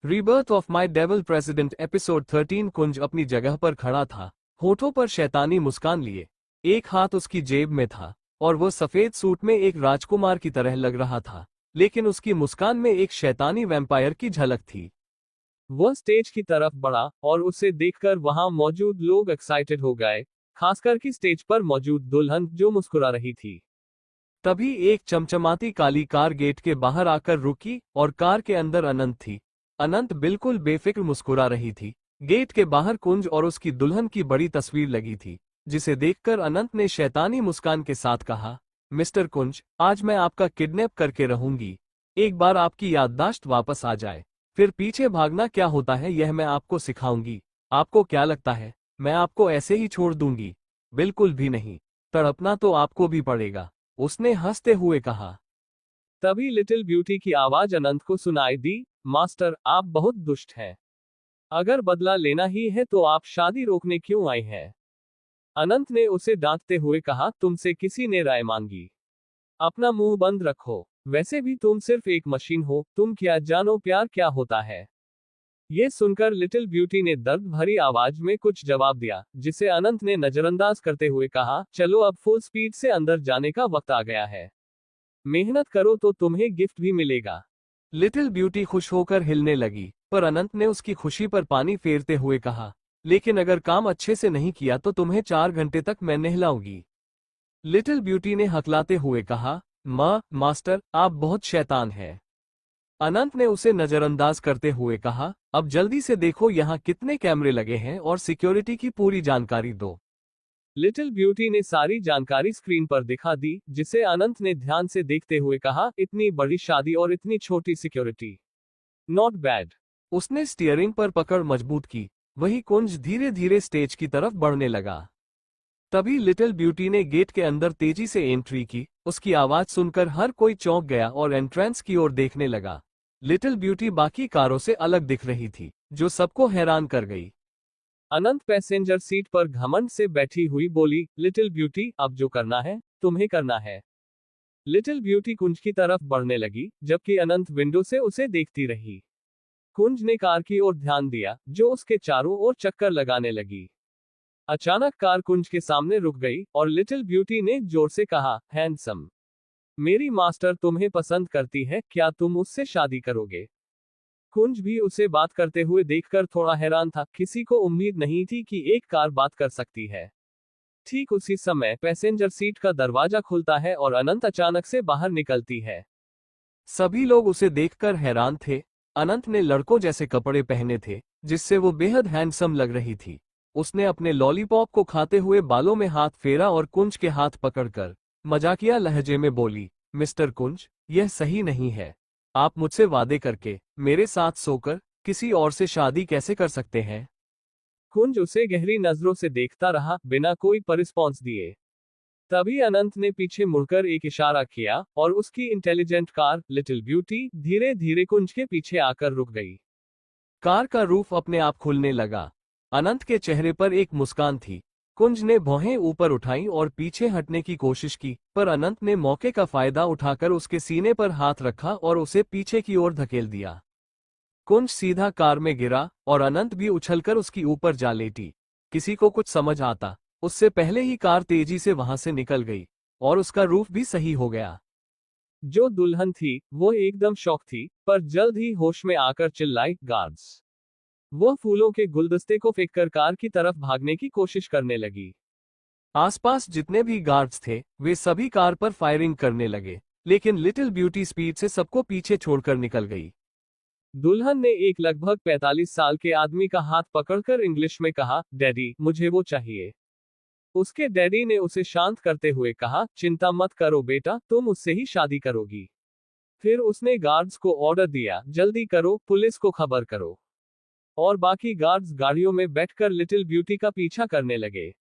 Rebirth of my devil president episode 13। कुंज अपनी जगह पर खड़ा था, होठों पर शैतानी मुस्कान लिए। एक हाथ उसकी जेब में था और वो सफेद सूट में एक राजकुमार की तरह लग रहा था, लेकिन उसकी मुस्कान में एक शैतानी वैम्पायर की झलक थी। वह स्टेज की तरफ बढ़ा और उसे देखकर वहां मौजूद लोग एक्साइटेड हो गए, खासकर कि स्टेज पर मौजूद दुल्हन जो मुस्कुरा रही थी। तभी एक चमचमाती काली कार गेट के बाहर आकर रुकी और कार के अंदर अनंत थी। अनंत बिल्कुल बेफिक्र मुस्कुरा रही थी। गेट के बाहर कुंज और उसकी दुल्हन की बड़ी तस्वीर लगी थी, जिसे देखकर अनंत ने शैतानी मुस्कान के साथ कहा, मिस्टर कुंज, आज मैं आपका किडनैप करके रहूंगी। एक बार आपकी याददाश्त वापस आ जाए, फिर पीछे भागना क्या होता है यह मैं आपको सिखाऊंगी। आपको क्या लगता है मैं आपको ऐसे ही छोड़ दूंगी? बिल्कुल भी नहीं, तड़पना तो आपको भी पड़ेगा, उसने हंसते हुए कहा। तभी लिटिल ब्यूटी की आवाज अनंत को सुनाई दी, मास्टर, आप बहुत दुष्ट हैं। अगर बदला लेना ही है तो आप शादी रोकने क्यों आए हैं? अनंत ने उसे डांटते हुए कहा, तुमसे किसी ने राय मांगी? अपना मुंह बंद रखो। वैसे भी तुम सिर्फ एक मशीन हो, तुम क्या जानो प्यार क्या होता है? ये सुनकर लिटिल ब्यूटी ने दर्द भरी आवाज में कुछ जवाब दिया, जिसे अनंत ने नजरअंदाज करते हुए कहा, चलो अब फुल स्पीड से अंदर जाने का वक्त आ गया है। मेहनत करो तो तुम्हें गिफ्ट भी मिलेगा। लिटिल ब्यूटी खुश होकर हिलने लगी, पर अनंत ने उसकी खुशी पर पानी फेरते हुए कहा, लेकिन अगर काम अच्छे से नहीं किया तो तुम्हें 4 घंटे तक मैं नहलाऊंगी। लिटिल ब्यूटी ने हकलाते हुए कहा, मास्टर, आप बहुत शैतान हैं। अनंत ने उसे नजरअंदाज करते हुए कहा, अब जल्दी से देखो यहाँ कितने कैमरे लगे हैं और सिक्योरिटी की पूरी जानकारी दो। लिटिल ब्यूटी ने सारी जानकारी स्क्रीन पर दिखा दी, जिसे अनंत ने ध्यान से देखते हुए कहा, इतनी बड़ी शादी और इतनी छोटी सिक्योरिटी, नॉट बैड। उसने स्टीयरिंग पर पकड़ मजबूत की। वही कुंज धीरे धीरे स्टेज की तरफ बढ़ने लगा। तभी लिटिल ब्यूटी ने गेट के अंदर तेजी से एंट्री की। उसकी आवाज सुनकर हर कोई चौंक गया और एंट्रेंस की ओर देखने लगा। लिटिल ब्यूटी बाकी कारों से अलग दिख रही थी, जो सबको हैरान कर गई। अनंत पैसेंजर सीट पर घमंड से बैठी हुई बोली, लिटिल ब्यूटी, अब जो करना है तुम्हें करना है। लिटिल ब्यूटी कुंज की तरफ बढ़ने लगी, जबकि अनंत विंडो से उसे देखती रही। कुंज ने कार की ओर ध्यान दिया, जो उसके चारों ओर चक्कर लगाने लगी। अचानक कार कुंज के सामने रुक गई और लिटिल ब्यूटी ने जोर से कहा, हैंडसम, मेरी मास्टर तुम्हें पसंद करती है, क्या तुम उससे शादी करोगे? कुंज भी उसे बात करते हुए देखकर थोड़ा हैरान था। किसी को उम्मीद नहीं थी कि एक कार बात कर सकती है। ठीक उसी समय पैसेंजर सीट का दरवाजा खुलता है और अनंत अचानक से बाहर निकलती है। सभी लोग उसे देखकर हैरान थे। अनंत ने लड़कों जैसे कपड़े पहने थे, जिससे वो बेहद हैंडसम लग रही थी। उसने अपने लॉलीपॉप को खाते हुए बालों में हाथ फेरा और कुंज के हाथ पकड़कर मजाकिया लहजे में बोली, मिस्टर कुंज, यह सही नहीं है। आप मुझसे वादे करके मेरे साथ सोकर किसी और से शादी कैसे कर सकते हैं? कुंज उसे गहरी नजरों से देखता रहा, बिना कोई रिस्पॉन्स दिए। तभी अनंत ने पीछे मुड़कर एक इशारा किया और उसकी इंटेलिजेंट कार लिटिल ब्यूटी धीरे धीरे कुंज के पीछे आकर रुक गई। कार का रूफ अपने आप खुलने लगा। अनंत के चेहरे पर एक मुस्कान थी। कुंज ने भौहें ऊपर उठाई और पीछे हटने की कोशिश की, पर अनंत ने मौके का फायदा उठाकर उसके सीने पर हाथ रखा और उसे पीछे की ओर धकेल दिया। कुंज सीधा कार में गिरा और अनंत भी उछलकर उसकी ऊपर जा लेटी। किसी को कुछ समझ आता उससे पहले ही कार तेजी से वहां से निकल गई और उसका रूफ भी सही हो गया। जो दुल्हन थी वो एकदम शॉक थी, पर जल्द ही होश में आकर चिल्लाई, गार्ड्स। वो फूलों के गुलदस्ते को फेंककर कार की तरफ भागने की कोशिश करने लगी। आसपास जितने भी गार्ड्स थे वे सभी कार पर फायरिंग करने लगे, लेकिन लिटिल ब्यूटी स्पीड से सबको पीछे छोड़कर निकल गई। दुल्हन ने एक लगभग 45 साल के आदमी का हाथ पकड़कर इंग्लिश में कहा, डैडी, मुझे वो चाहिए। उसके डैडी ने उसे शांत करते हुए कहा, चिंता मत करो बेटा, तुम उससे ही शादी करोगी। फिर उसने गार्ड्स को ऑर्डर दिया, जल्दी करो, पुलिस को खबर करो। और बाकी गार्ड्स गाड़ियों में बैठकर लिटिल ब्यूटी का पीछा करने लगे।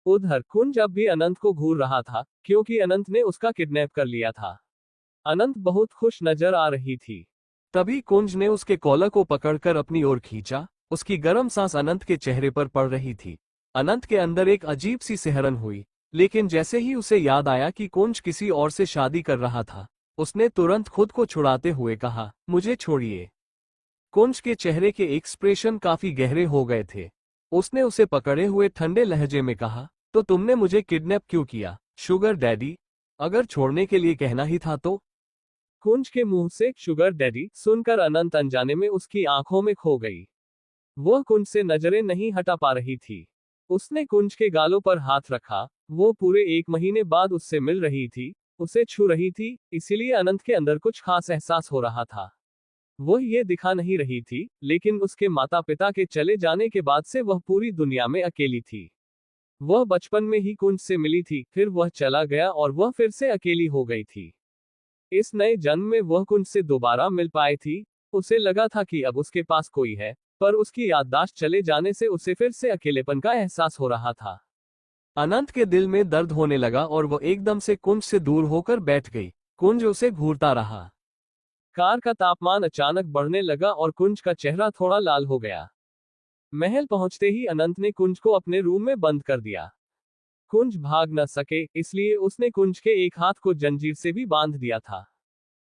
उधर कुंज अब भी अनंत को घूर रहा था, क्योंकि अनंत ने उसका किडनैप कर लिया था। अनंत बहुत खुश नजर आ रही थी। तभी कुंज ने उसके कॉलर को पकड़कर अपनी ओर खींचा। उसकी गर्म सांस अनंत के चेहरे पर पड़ रही थी। अनंत के अंदर एक अजीब सी सिहरन हुई, लेकिन जैसे ही उसे याद आया कि कुंज किसी और से शादी कर रहा था, उसने तुरंत खुद को छुड़ाते हुए कहा, मुझे छोड़िए। कुंज के चेहरे के एक्सप्रेशन काफी गहरे हो गए थे। उसने उसे पकड़े हुए ठंडे लहजे में कहा, तो तुमने मुझे किडनैप क्यों किया, शुगर डैडी? अगर छोड़ने के लिए कहना ही था तो? कुंज के मुंह से शुगर डैडी सुनकर अनंत अनजाने में उसकी आंखों में खो गई। वह कुंज से नजरें नहीं हटा पा रही थी। उसने कुंज के गालों पर हाथ रखा। वो पूरे 1 महीने बाद उससे मिल रही थी, उसे छू रही थी, इसीलिए अनंत के अंदर कुछ खास एहसास हो रहा था। वह ये दिखा नहीं रही थी, लेकिन उसके माता पिता के चले जाने के बाद से वह पूरी दुनिया में अकेली थी। वह बचपन में ही कुंज से मिली थी, फिर वह चला गया और वह फिर से अकेली हो गई थी। इस नए जन्म में वह कुंज से दोबारा मिल पाई थी। उसे लगा था कि अब उसके पास कोई है, पर उसकी याददाश्त चले जाने से उसे फिर से अकेलेपन का एहसास हो रहा था। अनंत के दिल में दर्द होने लगा और वह एकदम से कुंज से दूर होकर बैठ गई। कुंज उसे घूरता रहा। कार का तापमान अचानक बढ़ने लगा और कुंज का चेहरा थोड़ा लाल हो गया। महल पहुंचते ही अनंत ने कुंज को अपने रूम में बंद कर दिया। कुंज भाग न सके, इसलिए उसने कुंज के एक हाथ को जंजीर से भी बांध दिया था।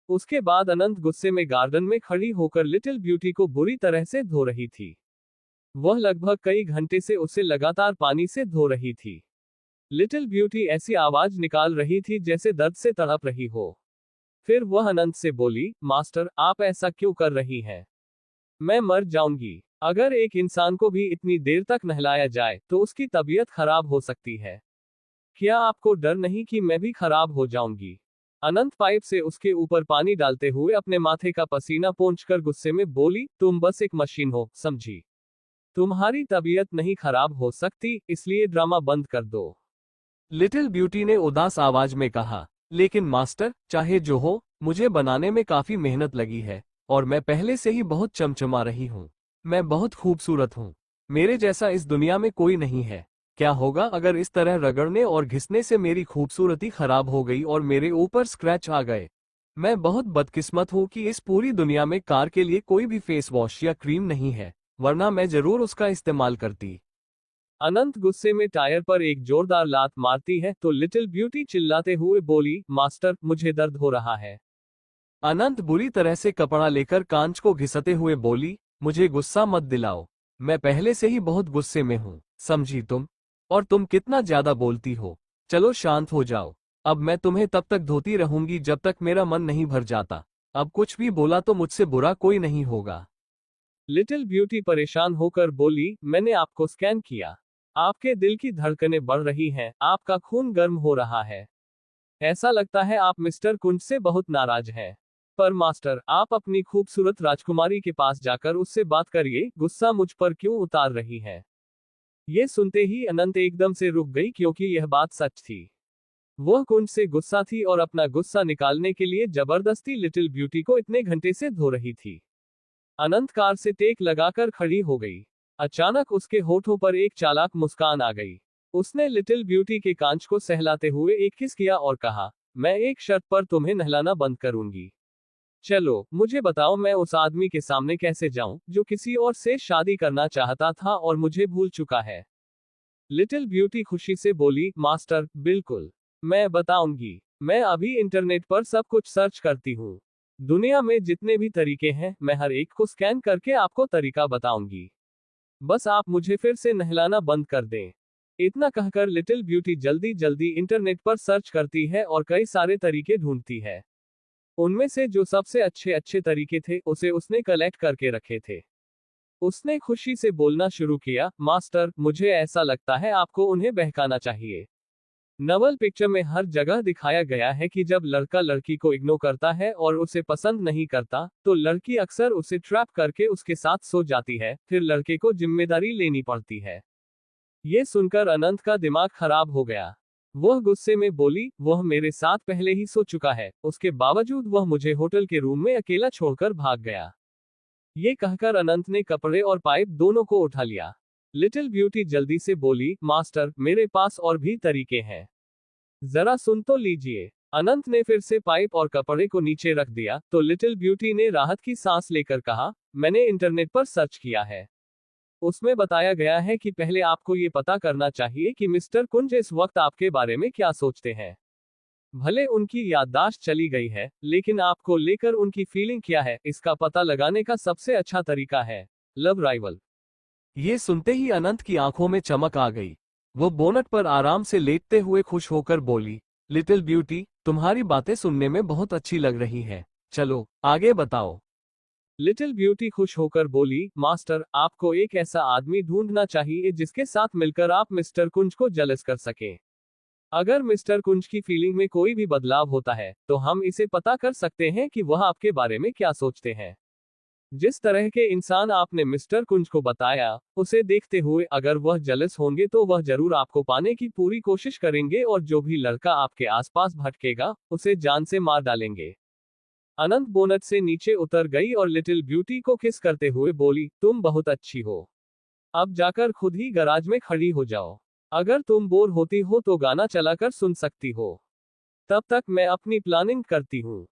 उसके बाद अनंत गुस्से में गार्डन में खड़ी होकर लिटिल ब्यूटी को बुरी तरह से धो रही थी। वह लगभग कई घंटे से उसे लगातार पानी से धो रही थी। लिटिल ब्यूटी ऐसी आवाज निकाल रही थी जैसे दर्द से तड़प रही हो। फिर वह अनंत से बोली, मास्टर, आप ऐसा क्यों कर रही हैं? मैं मर जाऊंगी। अगर एक इंसान को भी इतनी देर तक नहलाया जाए तो उसकी तबीयत खराब हो सकती है। क्या आपको डर नहीं कि मैं भी खराब हो जाऊंगी? अनंत पाइप से उसके ऊपर पानी डालते हुए अपने माथे का पसीना पोंछकर गुस्से में बोली, तुम बस एक मशीन हो, समझी? तुम्हारी तबीयत नहीं खराब हो सकती, इसलिए ड्रामा बंद कर दो। लिटिल ब्यूटी ने उदास आवाज में कहा, लेकिन मास्टर, चाहे जो हो, मुझे बनाने में काफी मेहनत लगी है, और मैं पहले से ही बहुत चमचमा रही हूँ। मैं बहुत खूबसूरत हूँ। मेरे जैसा इस दुनिया में कोई नहीं है। क्या होगा अगर इस तरह रगड़ने और घिसने से मेरी खूबसूरती खराब हो गई और मेरे ऊपर स्क्रैच आ गए? मैं बहुत बदकिस्मत हूँ कि इस पूरी दुनिया में कार के लिए कोई भी फेस वॉश या क्रीम नहीं है, वरना मैं जरूर उसका इस्तेमाल करती। अनंत गुस्से में टायर पर एक जोरदार लात मारती है तो लिटिल ब्यूटी चिल्लाते हुए बोली, मास्टर, मुझे दर्द हो रहा है। अनंत बुरी तरह से कपड़ा लेकर कांच को घिसते हुए बोली, मुझे गुस्सा मत दिलाओ। मैं पहले से ही बहुत गुस्से में हूँ, समझी तुम? और तुम कितना ज्यादा बोलती हो। चलो शांत हो जाओ। अब मैं तुम्हें तब तक धोती रहूंगी जब तक मेरा मन नहीं भर जाता। अब कुछ भी बोला तो मुझसे बुरा कोई नहीं होगा। लिटिल ब्यूटी परेशान होकर बोली, मैंने आपको स्कैन किया। आपके दिल की धड़कनें बढ़ रही हैं, आपका खून गर्म हो रहा है। ऐसा लगता है आप मिस्टर कुंज से बहुत नाराज हैं। पर मास्टर, आप अपनी खूबसूरत राजकुमारी के पास जाकर उससे बात करिए, गुस्सा मुझ पर क्यों उतार रही हैं? ये सुनते ही अनंत एकदम से रुक गई क्योंकि यह बात सच थी। वह कुंज से गुस्सा थी और अपना गुस्सा निकालने के लिए जबरदस्ती लिटिल ब्यूटी को इतने घंटे से धो रही थी। अनंत कार से टेक लगाकर खड़ी हो गई। अचानक उसके होठों पर एक चालाक मुस्कान आ गई। उसने लिटिल ब्यूटी के कांच को सहलाते हुए एक किस किया और कहा, मैं एक शर्त पर तुम्हें नहलाना बंद करूंगी। चलो, मुझे बताओ, मैं उस आदमी के सामने कैसे जाऊं जो किसी और से शादी करना चाहता था और मुझे भूल चुका है? लिटिल ब्यूटी खुशी से बोली, मास्टर, बिल्कुल, मैं बताऊंगी। मैं अभी इंटरनेट पर सब कुछ सर्च करती हूँ। दुनिया में जितने भी तरीके हैं, मैं हर एक को स्कैन करके आपको तरीका बताऊंगी। बस आप मुझे फिर से नहलाना बंद कर दें। इतना कहकर लिटिल ब्यूटी जल्दी जल्दी इंटरनेट पर सर्च करती है और कई सारे तरीके ढूंढती है। उनमें से जो सबसे अच्छे अच्छे तरीके थे उसे उसने कलेक्ट करके रखे थे। उसने खुशी से बोलना शुरू किया, मास्टर, मुझे ऐसा लगता है आपको उन्हें बहकाना चाहिए। नवल पिक्चर में हर जगह दिखाया गया है कि जब लड़का लड़की को इग्नोर करता है और उसे पसंद नहीं करता, तो लड़की अक्सर उसे ट्रैप करके उसके साथ सो जाती है, फिर लड़के को जिम्मेदारी लेनी पड़ती है। ये सुनकर अनंत का दिमाग खराब हो गया। वह गुस्से में बोली, वह मेरे साथ पहले ही सो चुका है, उसके बावजूद वह मुझे होटल के रूम में अकेला छोड़कर भाग गया। ये कहकर अनंत ने कपड़े और पाइप दोनों को उठा लिया। लिटिल ब्यूटी जल्दी से बोली, मास्टर, मेरे पास और भी तरीके हैं, जरा सुन तो लीजिए। अनंत ने फिर से पाइप और कपड़े को नीचे रख दिया तो लिटिल ब्यूटी ने राहत की सांस लेकर कहा, मैंने इंटरनेट पर सर्च किया है। उसमें बताया गया है कि पहले आपको ये पता करना चाहिए कि मिस्टर कुंज इस वक्त आपके बारे में क्या सोचते हैं। भले उनकी याददाश्त चली गई है, लेकिन आपको लेकर उनकी फीलिंग क्या है, इसका पता लगाने का सबसे अच्छा तरीका है लव राइवल। ये सुनते ही अनंत की आंखों में चमक आ गई। वो बोनट पर आराम से लेटते हुए खुश होकर बोली, लिटिल ब्यूटी, तुम्हारी बातें सुनने में बहुत अच्छी लग रही हैं। चलो आगे बताओ। लिटिल ब्यूटी खुश होकर बोली, मास्टर, आपको एक ऐसा आदमी ढूंढना चाहिए जिसके साथ मिलकर आप मिस्टर कुंज को जेलस कर सकें। अगर मिस्टर कुंज की फीलिंग में कोई भी बदलाव होता है, तो हम इसे पता कर सकते हैं कि वह आपके बारे में क्या सोचते हैं। जिस तरह के इंसान आपने मिस्टर कुंज को बताया, उसे देखते हुए अगर वह जेलस होंगे तो वह जरूर आपको पाने की पूरी कोशिश करेंगे और जो भी लड़का आपके आसपास भटकेगा, उसे जान से मार डालेंगे। अनंत बोनट से नीचे उतर गई और लिटिल ब्यूटी को किस करते हुए बोली, तुम बहुत अच्छी हो। अब जाकर खुद ही गराज में खड़ी हो जाओ। अगर तुम बोर होती हो तो गाना चलाकर सुन सकती हो। तब तक मैं अपनी प्लानिंग करती हूँ।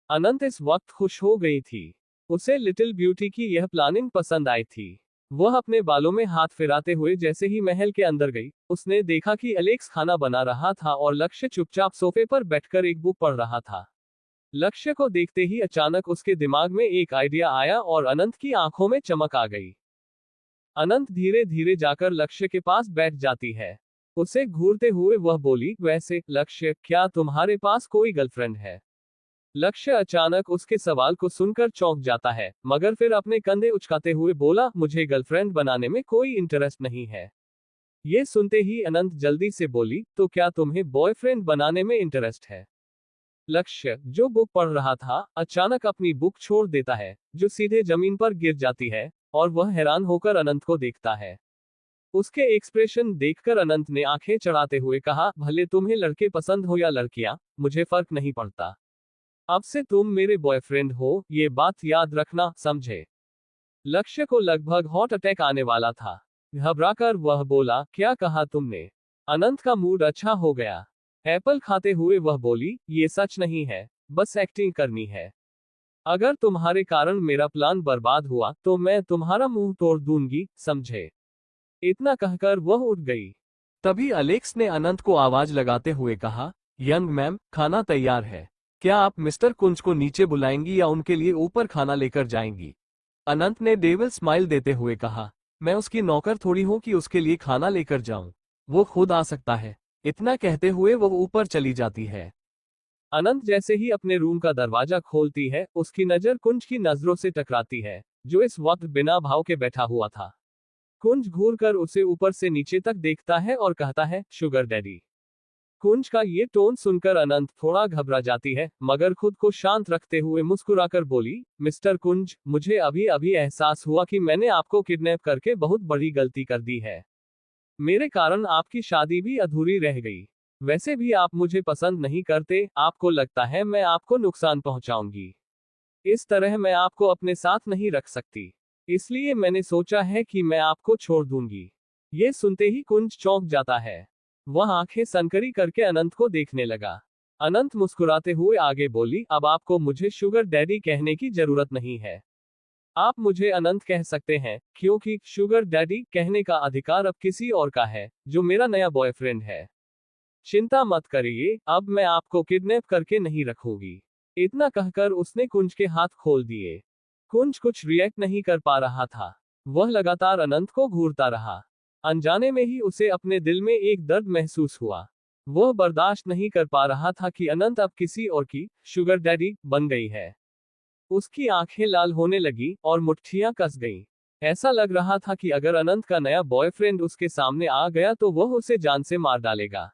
अनंत इस वक्त खुश हो गई थी। उसे लिटिल ब्यूटी की यह प्लानिंग पसंद आई थी। वह अपने बालों में हाथ फिराते हुए जैसे ही महल के अंदर गई, उसने देखा कि एलेक्स खाना बना रहा था और लक्ष्य चुपचाप सोफे पर बैठकर एक बुक पढ़ रहा था। लक्ष्य को देखते ही अचानक उसके दिमाग में एक आइडिया आया और अनंत की आंखों में चमक आ गई। अनंत धीरे धीरे जाकर लक्ष्य के पास बैठ जाती है। उसे घूरते हुए वह बोली, वैसे लक्ष्य, क्या तुम्हारे पास कोई गर्लफ्रेंड है? लक्ष्य अचानक उसके सवाल को सुनकर चौंक जाता है, मगर फिर अपने कंधे उचकाते हुए बोला, मुझे गर्लफ्रेंड बनाने में कोई इंटरेस्ट नहीं है। ये सुनते ही अनंत जल्दी से बोली, तो क्या तुम्हें बॉयफ्रेंड बनाने में इंटरेस्ट है? लक्ष्य, जो बुक पढ़ रहा था, अचानक अपनी बुक छोड़ देता है, जो सीधे जमीन पर गिर जाती है, और वह हैरान होकर अनंत को देखता है। उसके एक्सप्रेशन देखकर अनंत ने आंखें चढ़ाते हुए कहा, भले तुम्हें लड़के पसंद हो या लड़कियां, मुझे फर्क नहीं पड़ता। अब से तुम मेरे बॉयफ्रेंड हो, ये बात याद रखना, समझे? लक्ष्य को लगभग हार्ट अटैक आने वाला था। घबराकर वह बोला, क्या कहा तुमने? अनंत का मूड अच्छा हो गया। एप्पल खाते हुए वह बोली, ये सच नहीं है, बस एक्टिंग करनी है। अगर तुम्हारे कारण मेरा प्लान बर्बाद हुआ तो मैं तुम्हारा मुंह तोड़ दूंगी, समझे? इतना कहकर वह उठ गई। तभी अलेक्स ने अनंत को आवाज लगाते हुए कहा, यंग मैम, खाना तैयार है। क्या आप मिस्टर कुंज को नीचे बुलाएंगी या उनके लिए ऊपर खाना लेकर जाएंगी? अनंत ने डेविल स्माइल देते हुए कहा, मैं उसकी नौकर थोड़ी हूं कि उसके लिए खाना लेकर जाऊं। वो खुद आ सकता है। इतना कहते हुए वो ऊपर चली जाती है। अनंत जैसे ही अपने रूम का दरवाजा खोलती है, उसकी नजर कुंज की नजरों से टकराती है, जो इस वक्त बिना भाव के बैठा हुआ था। कुंज घूरकर उसे ऊपर से नीचे तक देखता है और कहता है, शुगर डैडी। कुंज का ये टोन सुनकर अनंत थोड़ा घबरा जाती है, मगर खुद को शांत रखते हुए मुस्कुराकर बोली, मिस्टर कुंज, मुझे अभी अभी एहसास हुआ कि मैंने आपको किडनैप करके बहुत बड़ी गलती कर दी है। मेरे कारण आपकी शादी भी अधूरी रह गई। वैसे भी आप मुझे पसंद नहीं करते, आपको लगता है मैं आपको नुकसान पहुंचाऊंगी। इस तरह मैं आपको अपने साथ नहीं रख सकती। इसलिए मैंने सोचा है कि मैं आपको छोड़ दूंगी। ये सुनते ही कुंज चौंक जाता है। वह आंखें सनकरी करके अनंत को देखने लगा। अनंत मुस्कुराते हुए आगे बोली, अब आपको मुझे शुगर डैडी कहने की जरूरत नहीं है। आप मुझे अनंत कह सकते हैं, क्योंकि शुगर डैडी कहने का अधिकार अब किसी और का है, जो मेरा नया बॉयफ्रेंड है। चिंता मत करिए, अब मैं आपको किडनैप करके नहीं रखूंगी। इतना कहकर उसने कुंज के हाथ खोल दिए। कुंज कुछ रिएक्ट नहीं कर पा रहा था। वह लगातार अनंत को घूरता रहा। अनजाने में ही उसे अपने दिल में एक दर्द महसूस हुआ। वह बर्दाश्त नहीं कर पा रहा था कि अनंत अब किसी और की शुगर डैडी बन गई है। उसकी आंखें लाल होने लगी और मुट्ठियां कस गईं। ऐसा लग रहा था कि अगर अनंत का नया बॉयफ्रेंड उसके सामने आ गया तो वह उसे जान से मार डालेगा।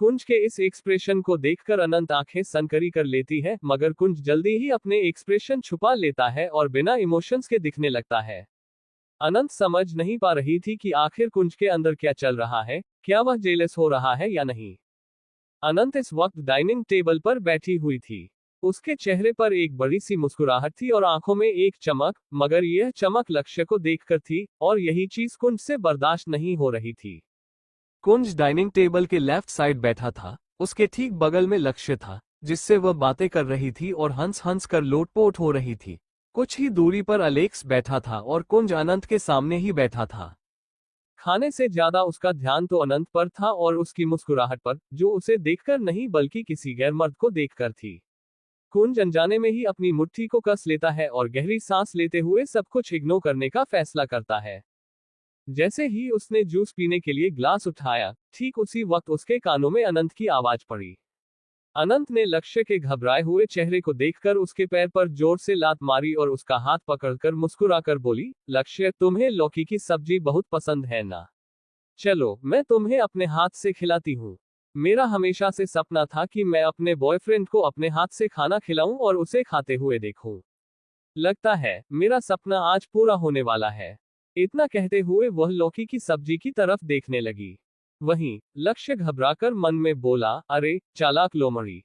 कुंज के इस एक्सप्रेशन को देखकर अनंत आंखें सनकरी कर लेती है, मगर कुंज जल्दी ही अपने एक्सप्रेशन छुपा लेता है और बिना इमोशंस के दिखने लगता है। अनंत समझ नहीं पा रही थी कि आखिर कुंज के अंदर क्या चल रहा है, क्या वह जेलस हो रहा है या नहीं। अनंत इस वक्त डाइनिंग टेबल पर बैठी हुई थी। उसके चेहरे पर एक बड़ी सी मुस्कुराहट थी और आंखों में एक चमक, मगर यह चमक लक्ष्य को देखकर थी, और यही चीज कुंज से बर्दाश्त नहीं हो रही थी। कुंज डाइनिंग टेबल के लेफ्ट साइड बैठा था। उसके ठीक बगल में लक्ष्य था, जिससे वह बातें कर रही थी और हंस हंस कर लोटपोट हो रही थी। कुछ ही दूरी पर अलेक्स बैठा था और कुंज अनंत के सामने ही बैठा था। खाने से ज्यादा उसका ध्यान तो अनंत पर था और उसकी मुस्कुराहट पर, जो उसे देखकर नहीं बल्कि किसी गैर मर्द को देखकर थी। कुंज अनजाने में ही अपनी मुट्ठी को कस लेता है और गहरी सांस लेते हुए सब कुछ इग्नोर करने का फैसला करता है। जैसे ही उसने जूस पीने के लिए ग्लास उठाया, ठीक उसी वक्त उसके कानों में अनंत की आवाज पड़ी। अनंत ने लक्ष्य के घबराए हुए चेहरे को देखकर उसके पैर पर जोर से लात मारी और उसका हाथ पकड़कर मुस्कुराकर बोली, लक्ष्य, तुम्हें लौकी की सब्जी बहुत पसंद है ना? चलो, मैं तुम्हें अपने हाथ से खिलाती हूँ। मेरा हमेशा से सपना था कि मैं अपने बॉयफ्रेंड को अपने हाथ से खाना खिलाऊं और उसे खाते हुए देखूं। लगता है मेरा सपना आज पूरा होने वाला है। इतना कहते हुए वह लौकी की सब्जी की तरफ देखने लगी। वहीं लक्ष्य घबराकर मन में बोला, अरे चालाक लोमड़ी,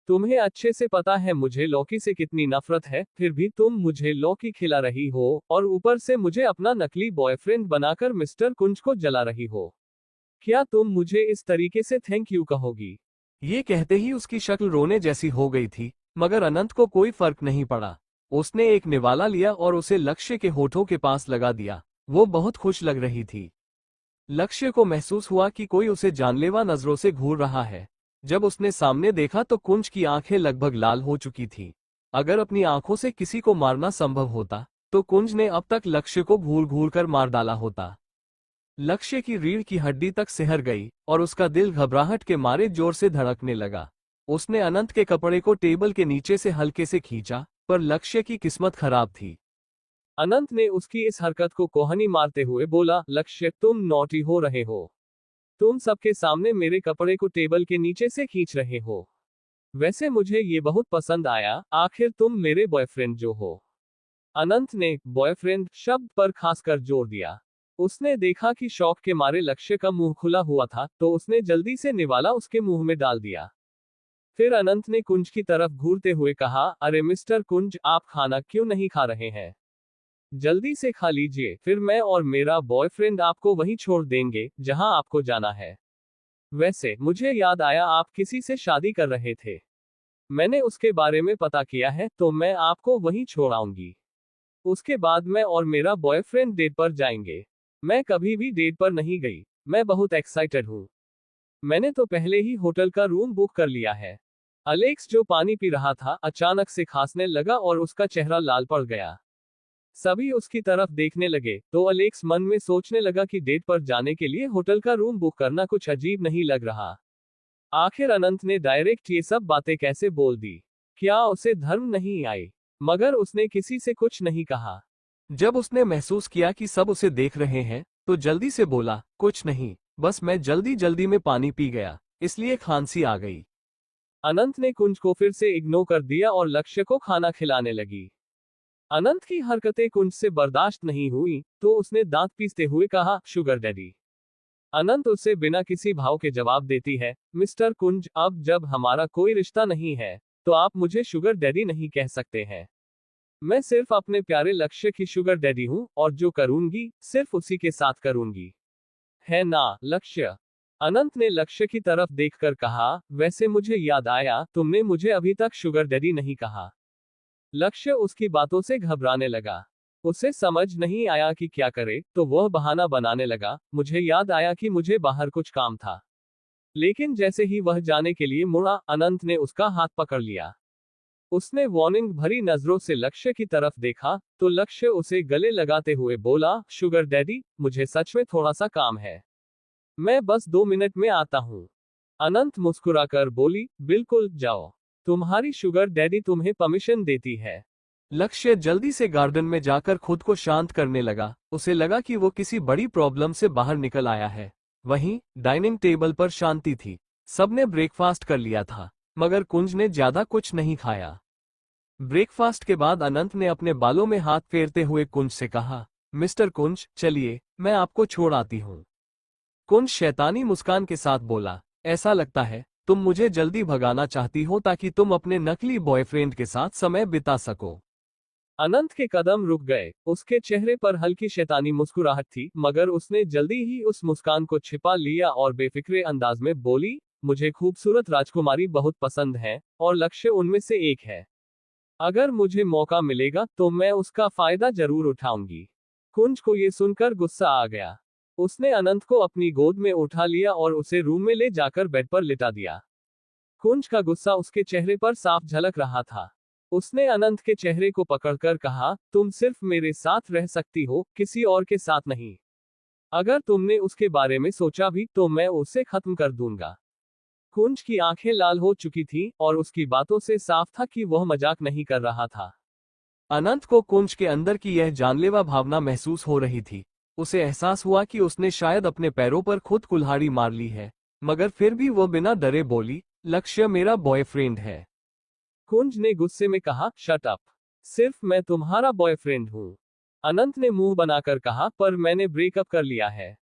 तुम्हें अच्छे से पता है मुझे लौकी से कितनी नफरत है, फिर भी तुम मुझे लौकी खिला रही हो और ऊपर से मुझे अपना नकली बॉयफ्रेंड बनाकर मिस्टर कुंज को जला रही हो। क्या तुम मुझे इस तरीके से थैंक यू कहोगी? ये कहते ही उसकी शक्ल रोने जैसी हो गई थी, मगर अनंत को कोई फर्क नहीं पड़ा। उसने एक निवाला लिया और उसे लक्ष्य के होठों के पास लगा दिया। वो बहुत खुश लग रही थी। लक्ष्य को महसूस हुआ कि कोई उसे जानलेवा नजरों से घूर रहा है। जब उसने सामने देखा तो कुंज की आंखें लगभग लाल हो चुकी थीं। अगर अपनी आंखों से किसी को मारना संभव होता, तो कुंज ने अब तक लक्ष्य को घूर घूर कर मार डाला होता। लक्ष्य की रीढ़ की हड्डी तक सिहर गई और उसका दिल घबराहट के मारे जोर से धड़कने लगा। उसने अनंत के कपड़े को टेबल के नीचे से हल्के से खींचा, पर लक्ष्य की किस्मत खराब थी। अनंत ने उसकी इस हरकत को कोहनी मारते हुए बोला, लक्ष्य, तुम नॉटी हो रहे हो। तुम सबके सामने मेरे कपड़े को टेबल के नीचे से खींच रहे हो। वैसे मुझे ये बहुत पसंद आया, आखिर तुम मेरे बॉयफ्रेंड जो हो। अनंत ने बॉयफ्रेंड शब्द पर खासकर जोर दिया। उसने देखा कि शौक के मारे लक्ष्य का मुंह खुला हुआ था, तो उसने जल्दी से निवाला उसके मुंह में डाल दिया। फिर अनंत ने कुंज की तरफ घूरते हुए कहा, अरे मिस्टर कुंज, आप खाना क्यों नहीं खा रहे हैं? जल्दी से खा लीजिए, फिर मैं और मेरा बॉयफ्रेंड आपको वहीं छोड़ देंगे जहां आपको जाना है। वैसे मुझे याद आया, आप किसी से शादी कर रहे थे। मैंने उसके बारे में पता किया है, तो मैं आपको वहीं छोड़ आऊंगी। उसके बाद मैं और मेरा बॉयफ्रेंड डेट पर जाएंगे। मैं कभी भी डेट पर नहीं गई। मैं बहुत एक्साइटेड हूँ। मैंने तो पहले ही होटल का रूम बुक कर लिया है। अलेक्स, जो पानी पी रहा था, अचानक से खांसने लगा और उसका चेहरा लाल पड़ गया। सभी उसकी तरफ देखने लगे, तो अलेक्स मन में सोचने लगा कि डेट पर जाने के लिए होटल का रूम बुक करना कुछ अजीब नहीं लग रहा। आखिर अनंत ने डायरेक्ट ये सब बातें कैसे बोल दी? क्या उसे धर्म नहीं आई? मगर उसने किसी से कुछ नहीं कहा। जब उसने महसूस किया कि सब उसे देख रहे हैं, तो जल्दी से बोला, कुछ नहीं, बस मैं जल्दी जल्दी में पानी पी गया, इसलिए खांसी आ गई। अनंत ने कुंज को फिर से इग्नोर कर दिया और लक्ष्य को खाना खिलाने लगी। अनंत की हरकतें कुंज से बर्दाश्त नहीं हुई, तो उसने दांत पीसते हुए कहा, शुगर डैडी। अनंत उसे बिना किसी भाव के जवाब देती है, मिस्टर कुंज, अब जब हमारा कोई रिश्ता नहीं है, तो आप मुझे शुगर डैडी नहीं कह सकते हैं। मैं सिर्फ अपने प्यारे लक्ष्य की शुगर डैडी हूं, और जो करूंगी सिर्फ उसी के साथ करूंगी। है ना लक्ष्य? अनंत ने लक्ष्य की तरफ देखकर कहा, वैसे मुझे याद आया, तुमने मुझे अभी तक शुगर डैडी नहीं कहा। लक्ष्य उसकी बातों से घबराने लगा। उसे समझ नहीं आया कि क्या करे, तो वह बहाना बनाने लगा, मुझे याद आया कि मुझे बाहर कुछ काम था। लेकिन जैसे ही वह जाने के लिए मुड़ा, अनंत ने उसका हाथ पकड़ लिया। उसने वार्निंग भरी नजरों से लक्ष्य की तरफ देखा, तो लक्ष्य उसे गले लगाते हुए बोला, शुगर डैडी, मुझे सच में थोड़ा सा काम है। मैं बस 2 मिनट में आता हूँ। अनंत मुस्कुराकर बोली, बिल्कुल जाओ। तुम्हारी शुगर डैडी तुम्हें परमिशन देती है। लक्ष्य जल्दी से गार्डन में जाकर खुद को शांत करने लगा। उसे लगा कि वो किसी बड़ी प्रॉब्लम से बाहर निकल आया है। वहीं डाइनिंग टेबल पर शांति थी। सबने ब्रेकफास्ट कर लिया था, मगर कुंज ने ज्यादा कुछ नहीं खाया। ब्रेकफास्ट के बाद अनंत ने अपने बालों में हाथ फेरते हुए कुंज से कहा, मिस्टर कुंज, चलिए, मैं आपको छोड़ आती हूँ। कुंज शैतानी मुस्कान के साथ बोला, ऐसा लगता है तुम मुझे जल्दी भगाना चाहती हो ताकि तुम अपने नकली बॉयफ्रेंड के साथ समय बिता सको। अनंत के कदम रुक गए। उसके चेहरे पर हल्की शैतानी मुस्कुराहट थी, मगर उसने जल्दी ही उस मुस्कान को छिपा लिया और बेफिक्रे अंदाज में बोली, मुझे खूबसूरत राजकुमारी बहुत पसंद है, और लक्ष्य उनमें से एक है। अगर मुझे मौका मिलेगा तो मैं उसका फायदा जरूर उठाऊंगी। कुंज को ये सुनकर गुस्सा आ गया। उसने अनंत को अपनी गोद में उठा लिया और उसे रूम में ले जाकर बेड पर लिटा दिया। कुंज का गुस्सा उसके चेहरे पर साफ झलक रहा था। उसने अनंत के चेहरे को पकड़कर कहा, तुम सिर्फ मेरे साथ रह सकती हो, किसी और के साथ नहीं। अगर तुमने उसके बारे में सोचा भी तो मैं उसे खत्म कर दूंगा। कुंज की आंखें लाल हो चुकी थी और उसकी बातों से साफ था कि वह मजाक नहीं कर रहा था। अनंत को कुंज के अंदर की यह जानलेवा भावना महसूस हो रही थी। उसे एहसास हुआ कि उसने शायद अपने पैरों पर खुद कुल्हाड़ी मार ली है, मगर फिर भी वह बिना डरे बोली, लक्ष्य मेरा बॉयफ्रेंड है। कुंज ने गुस्से में कहा, शट अप। सिर्फ मैं तुम्हारा बॉयफ्रेंड हूं। अनंत ने मुंह बनाकर कहा, पर मैंने ब्रेकअप कर लिया है।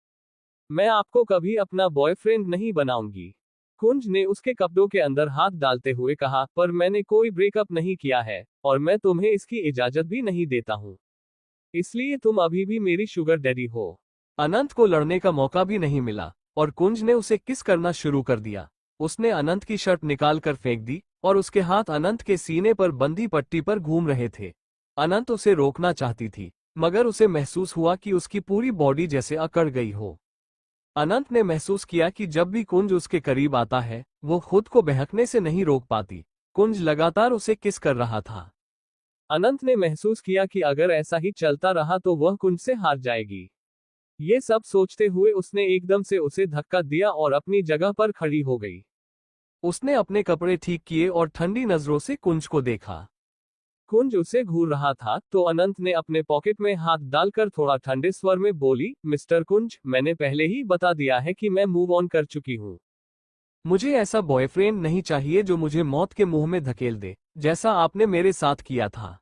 मैं आपको कभी अपना बॉयफ्रेंड नहीं बनाऊंगी। कुंज ने उसके कपड़ों के अंदर हाथ डालते हुए कहा, पर मैंने कोई ब्रेकअप नहीं किया है, और मैं तुम्हें इसकी इजाजत भी नहीं देता हूं। इसलिए तुम अभी भी मेरी शुगर डैडी हो। अनंत को लड़ने का मौका भी नहीं मिला और कुंज ने उसे किस करना शुरू कर दिया। उसने अनंत की शर्ट निकालकर फेंक दी और उसके हाथ अनंत के सीने पर बंधी पट्टी पर घूम रहे थे। अनंत उसे रोकना चाहती थी, मगर उसे महसूस हुआ कि उसकी पूरी बॉडी जैसे अकड़ गई हो। अनंत ने महसूस किया कि जब भी कुंज उसके करीब आता है, वो खुद को बहकने से नहीं रोक पाती। कुंज लगातार उसे किस कर रहा था। अनंत ने महसूस किया कि अगर ऐसा ही चलता रहा तो वह कुंज से हार जाएगी। ये सब सोचते हुए उसने एकदम से उसे धक्का दिया और अपनी जगह पर खड़ी हो गई। उसने अपने कपड़े ठीक किए और ठंडी नजरों से कुंज को देखा। कुंज उसे घूर रहा था तो अनंत ने अपने पॉकेट में हाथ डालकर थोड़ा ठंडे स्वर में बोली, मिस्टर कुंज, मैंने पहले ही बता दिया है कि मैं मूव ऑन कर चुकी हूँ। मुझे ऐसा बॉयफ्रेंड नहीं चाहिए जो मुझे मौत के मुंह में धकेल दे, जैसा आपने मेरे साथ किया था।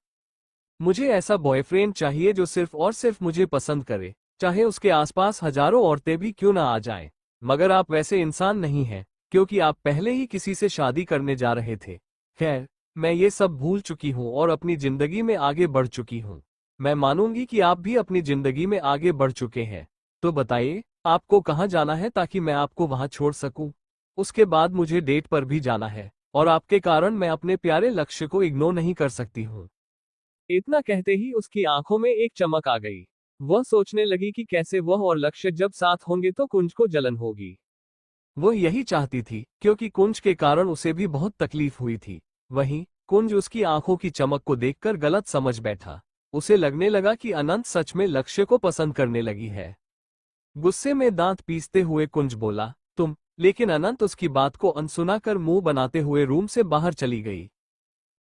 मुझे ऐसा बॉयफ्रेंड चाहिए जो सिर्फ और सिर्फ मुझे पसंद करे, चाहे उसके आसपास हजारों औरतें भी क्यों ना आ जाएं। मगर आप वैसे इंसान नहीं हैं, क्योंकि आप पहले ही किसी से शादी करने जा रहे थे। खैर, मैं ये सब भूल चुकी हूँ और अपनी जिंदगी में आगे बढ़ चुकी हूँ। मैं मानूंगी कि आप भी अपनी जिंदगी में आगे बढ़ चुके हैं। तो बताइए, आपको कहाँ जाना है ताकि मैं आपको वहां छोड़ सकूं? उसके बाद मुझे डेट पर भी जाना है, और आपके कारण मैं अपने प्यारे लक्ष्य को इग्नोर नहीं कर सकती हूँ। इतना कहते ही उसकी आंखों में एक चमक आ गई। वह सोचने लगी कि कैसे वह और लक्ष्य जब साथ होंगे तो कुंज को जलन होगी। वह यही चाहती थी, क्योंकि कुंज के कारण उसे भी बहुत तकलीफ हुई थी। वहीं कुंज उसकी आंखों की चमक को देखकर गलत समझ बैठा। उसे लगने लगा कि अनंत सच में लक्ष्य को पसंद करने लगी है। गुस्से में दांत पीसते हुए कुंज बोला, तुम। लेकिन अनंत उसकी बात को अनसुना कर मुंह बनाते हुए रूम से बाहर चली गई।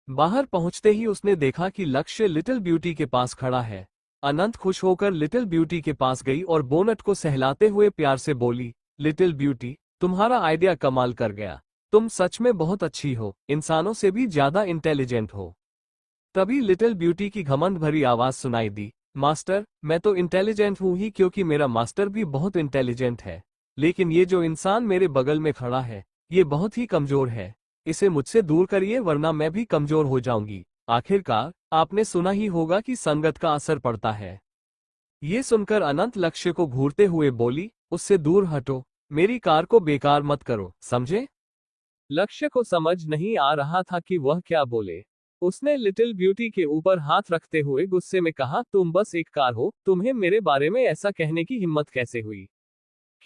बाहर पहुंचते ही उसने देखा कि लक्ष्य लिटिल ब्यूटी के पास खड़ा है। अनंत खुश होकर लिटिल ब्यूटी के पास गई और बोनट को सहलाते हुए प्यार से बोली, लिटिल ब्यूटी, तुम्हारा आइडिया कमाल कर गया। तुम सच में बहुत अच्छी हो, इंसानों से भी ज्यादा इंटेलिजेंट हो। तभी लिटिल ब्यूटी की घमंड भरी आवाज सुनाई दी, मास्टर, मैं तो इंटेलिजेंट हूं ही क्योंकि मेरा मास्टर भी बहुत इंटेलिजेंट है। लेकिन ये जो इंसान मेरे बगल में खड़ा है, ये बहुत ही कमजोर है। इसे मुझसे दूर करिए वरना मैं भी कमजोर हो जाऊंगी। आखिरकार, आपने सुना ही होगा कि संगत का असर पड़ता है। ये सुनकर अनंत लक्ष्य को घूरते हुए बोली, उससे दूर हटो, मेरी कार को बेकार मत करो, समझे? लक्ष्य को समझ नहीं आ रहा था कि वह क्या बोले। उसने लिटिल ब्यूटी के ऊपर हाथ रखते हुए गुस्से में कहा, तुम बस एक कार हो, तुम्हें मेरे बारे में ऐसा कहने की हिम्मत कैसे हुई?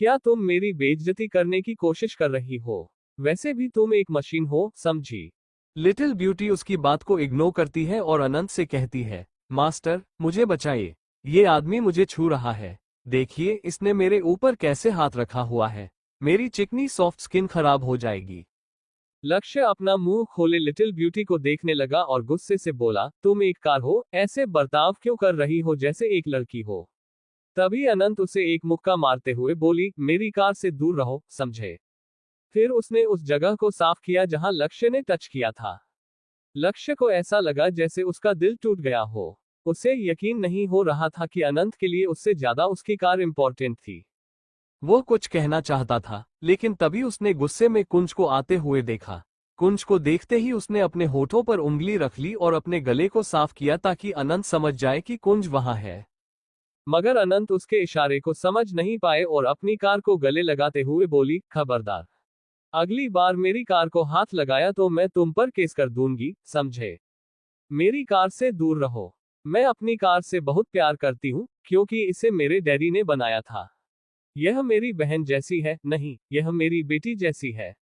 क्या तुम मेरी बेइज्जती करने की कोशिश कर रही हो? वैसे भी तुम एक मशीन हो, समझी? लिटिल ब्यूटी उसकी बात को इग्नोर करती है और अनंत से कहती है, मास्टर, मुझे बचाइए। ये आदमी मुझे छू रहा है। देखिए, इसने मेरे ऊपर कैसे हाथ रखा हुआ है। मेरी चिकनी सॉफ्ट स्किन खराब हो जाएगी। लक्ष्य अपना मुंह खोले लिटिल ब्यूटी को देखने लगा और गुस्से से बोला, तुम एक कार हो, ऐसे बर्ताव क्यों कर रही हो जैसे एक लड़की हो? तभी अनंत उसे एक मुक्का मारते हुए बोली, मेरी कार से दूर रहो, समझे? फिर उसने उस जगह को साफ किया जहां लक्ष्य ने टच किया था। लक्ष्य को ऐसा लगा जैसे उसका दिल टूट गया हो। उसे यकीन नहीं हो रहा था कि अनंत के लिए उससे ज्यादा उसकी कार इंपॉर्टेंट थी। वो कुछ कहना चाहता था, लेकिन तभी उसने गुस्से में कुंज को आते हुए देखा। कुंज को देखते ही उसने अपने होठों पर उंगली रख ली और अपने गले को साफ किया ताकि अनंत समझ जाए कि कुंज वहां है। मगर अनंत उसके इशारे को समझ नहीं पाए और अपनी कार को गले लगाते हुए बोली, खबरदार, अगली बार मेरी कार को हाथ लगाया तो मैं तुम पर केस कर दूंगी, समझे? मेरी कार से दूर रहो। मैं अपनी कार से बहुत प्यार करती हूँ, क्योंकि इसे मेरे डैडी ने बनाया था। यह मेरी बहन जैसी है, नहीं, यह मेरी बेटी जैसी है।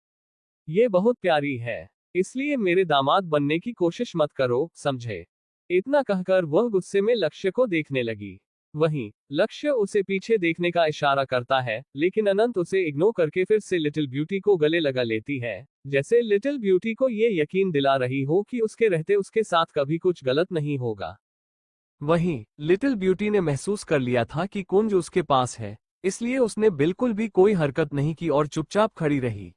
ये बहुत प्यारी है। इसलिए मेरे दामाद बनने की कोशिश मत करो, समझे? इतना कहकर वह गुस्से में लक्ष्य को देखने लगी। वहीं लक्ष्य उसे पीछे देखने का इशारा करता है, लेकिन अनंत उसे इग्नोर करके फिर से लिटिल ब्यूटी को गले लगा लेती है, जैसे लिटिल ब्यूटी को ये यकीन दिला रही हो कि उसके रहते उसके साथ कभी कुछ गलत नहीं होगा। वहीं लिटिल ब्यूटी ने महसूस कर लिया था कि कुंज उसके पास है, इसलिए उसने बिल्कुल भी कोई हरकत नहीं की और चुपचाप खड़ी रही।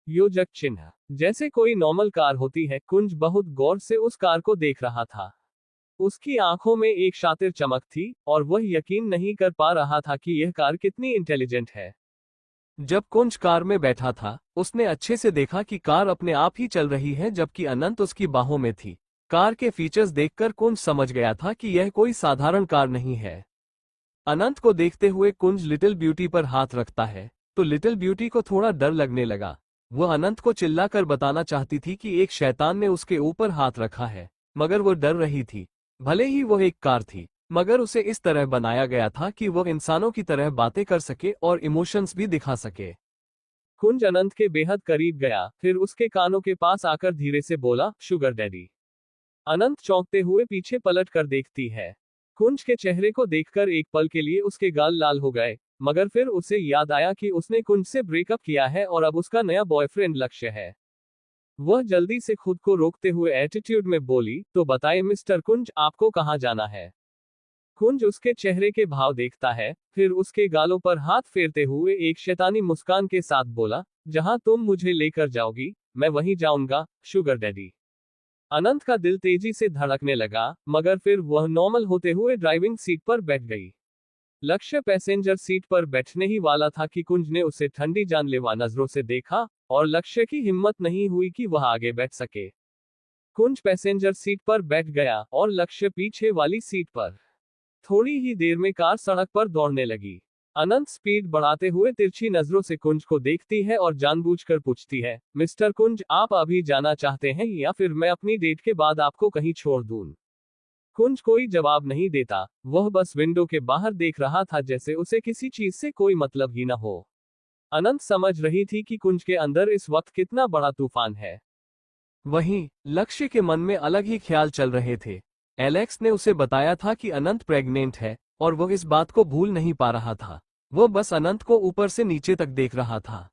योजक चिन्ह, जैसे कोई नॉर्मल कार होती है, कुंज बहुत गौर से उस कार को देख रहा था। उसकी आंखों में एक शातिर चमक थी और वह यकीन नहीं कर पा रहा था कि यह कार कितनी इंटेलिजेंट है। जब कुंज कार में बैठा था, उसने अच्छे से देखा कि कार अपने आप ही चल रही है, जबकि अनंत उसकी बाहों में थी। कार के फीचर्स देखकर कुंज समझ गया था कि यह कोई साधारण कार नहीं है। अनंत को देखते हुए कुंज लिटिल ब्यूटी पर हाथ रखता है, तो लिटिल ब्यूटी को थोड़ा डर लगने लगा। वह अनंत को चिल्लाकर बताना चाहती थी कि एक शैतान ने उसके ऊपर हाथ रखा है, मगर वो डर रही थी। भले ही वह एक कार थी, मगर उसे इस तरह बनाया गया था कि वह इंसानों की तरह बातें कर सके और इमोशंस भी दिखा सके। कुंज अनंत के बेहद करीब गया, फिर उसके कानों के पास आकर धीरे से बोला, शुगर डैडी। अनंत चौंकते हुए पीछे पलट कर देखती है। कुंज के चेहरे को देखकर एक पल के लिए उसके गाल लाल हो गए, मगर फिर उसे याद आया कि उसने कुंज से ब्रेकअप किया है और अब उसका नया बॉयफ्रेंड लक्ष्य है। वह जल्दी से खुद को रोकते हुए एटीट्यूड में बोली, तो बताइए मिस्टर कुंज, आपको कहाँ जाना है? कुंज उसके चेहरे के भाव देखता है, फिर उसके गालों पर हाथ फेरते हुए एक शैतानी मुस्कान के साथ बोला, जहां तुम मुझे लेकर जाओगी, मैं वहीं जाऊंगा, शुगर डैडी। अनंत का दिल तेजी से धड़कने लगा, मगर फिर वह नॉर्मल होते हुए ड्राइविंग सीट पर बैठ गई। लक्ष्य पैसेंजर सीट पर बैठने ही वाला था कि कुंज ने उसे ठंडी जानलेवा नजरों से देखा, और लक्ष्य की हिम्मत नहीं हुई कि वह आगे बैठ सके। कुंज पैसेंजर सीट पर बैठ गया और लक्ष्य पीछे वाली सीट पर। थोड़ी ही देर में कार सड़क पर दौड़ने लगी। अनंत स्पीड बढ़ाते हुए तिरछी नजरों से कुंज को देखती है और जानबूझकर पूछती है, मिस्टर कुंज, आप अभी जाना चाहते हैं या फिर मैं अपनी डेट के बाद आपको कहीं छोड़ दूं? कुंज कोई जवाब नहीं देता, वह बस विंडो के बाहर देख रहा था, जैसे उसे किसी चीज से कोई मतलब ही न हो। अनंत समझ रही थी कि कुंज के अंदर इस वक्त कितना बड़ा तूफान है। वहीं लक्ष्य के मन में अलग ही ख्याल चल रहे थे। एलेक्स ने उसे बताया था कि अनंत प्रेग्नेंट है, और वह इस बात को भूल नहीं पा रहा था। वह बस अनंत को ऊपर से नीचे तक देख रहा था।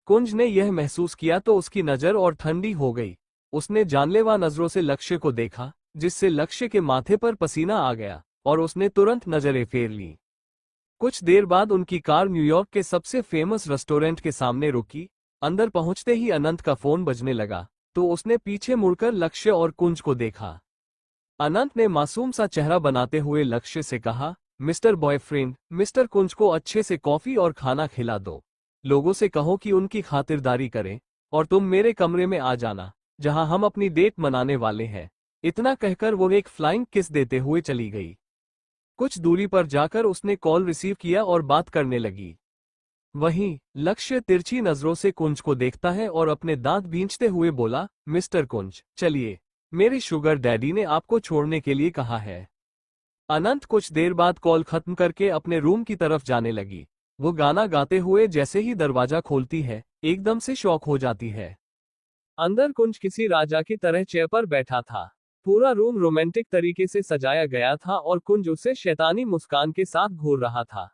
कुंज ने यह महसूस किया तो उसकी नजर और ठंडी हो गई। उसने जानलेवा नजरों से लक्ष्य को देखा, जिससे लक्ष्य के माथे पर पसीना आ गया, और उसने तुरंत नजरें फेर ली। कुछ देर बाद उनकी कार न्यूयॉर्क के सबसे फेमस रेस्टोरेंट के सामने रुकी। अंदर पहुंचते ही अनंत का फोन बजने लगा, तो उसने पीछे मुड़कर लक्ष्य और कुंज को देखा। अनंत ने मासूम सा चेहरा बनाते हुए लक्ष्य से कहा, मिस्टर बॉयफ्रेंड, मिस्टर कुंज को अच्छे से कॉफी और खाना खिला दो। लोगों से कहो कि उनकी खातिरदारी करें, और तुम मेरे कमरे में आ जाना, जहां हम अपनी डेट मनाने वाले हैं। इतना कहकर वो एक फ्लाइंग किस देते हुए चली गई। कुछ दूरी पर जाकर उसने कॉल रिसीव किया और बात करने लगी। वहीं लक्ष्य तिरछी नजरों से कुंज को देखता है और अपने दांत भींचते हुए बोला, मिस्टर कुंज, चलिए, मेरे शुगर डैडी ने आपको छोड़ने के लिए कहा है। अनंत कुछ देर बाद कॉल खत्म करके अपने रूम की तरफ जाने लगी। वो गाना गाते हुए जैसे ही दरवाजा खोलती है, एकदम से शॉक हो जाती है। अंदर कुंज किसी राजा की तरह चेयर पर बैठा था। पूरा रूम रोमांटिक तरीके से सजाया गया था और कुंज उसे शैतानी मुस्कान के साथ घूर रहा था।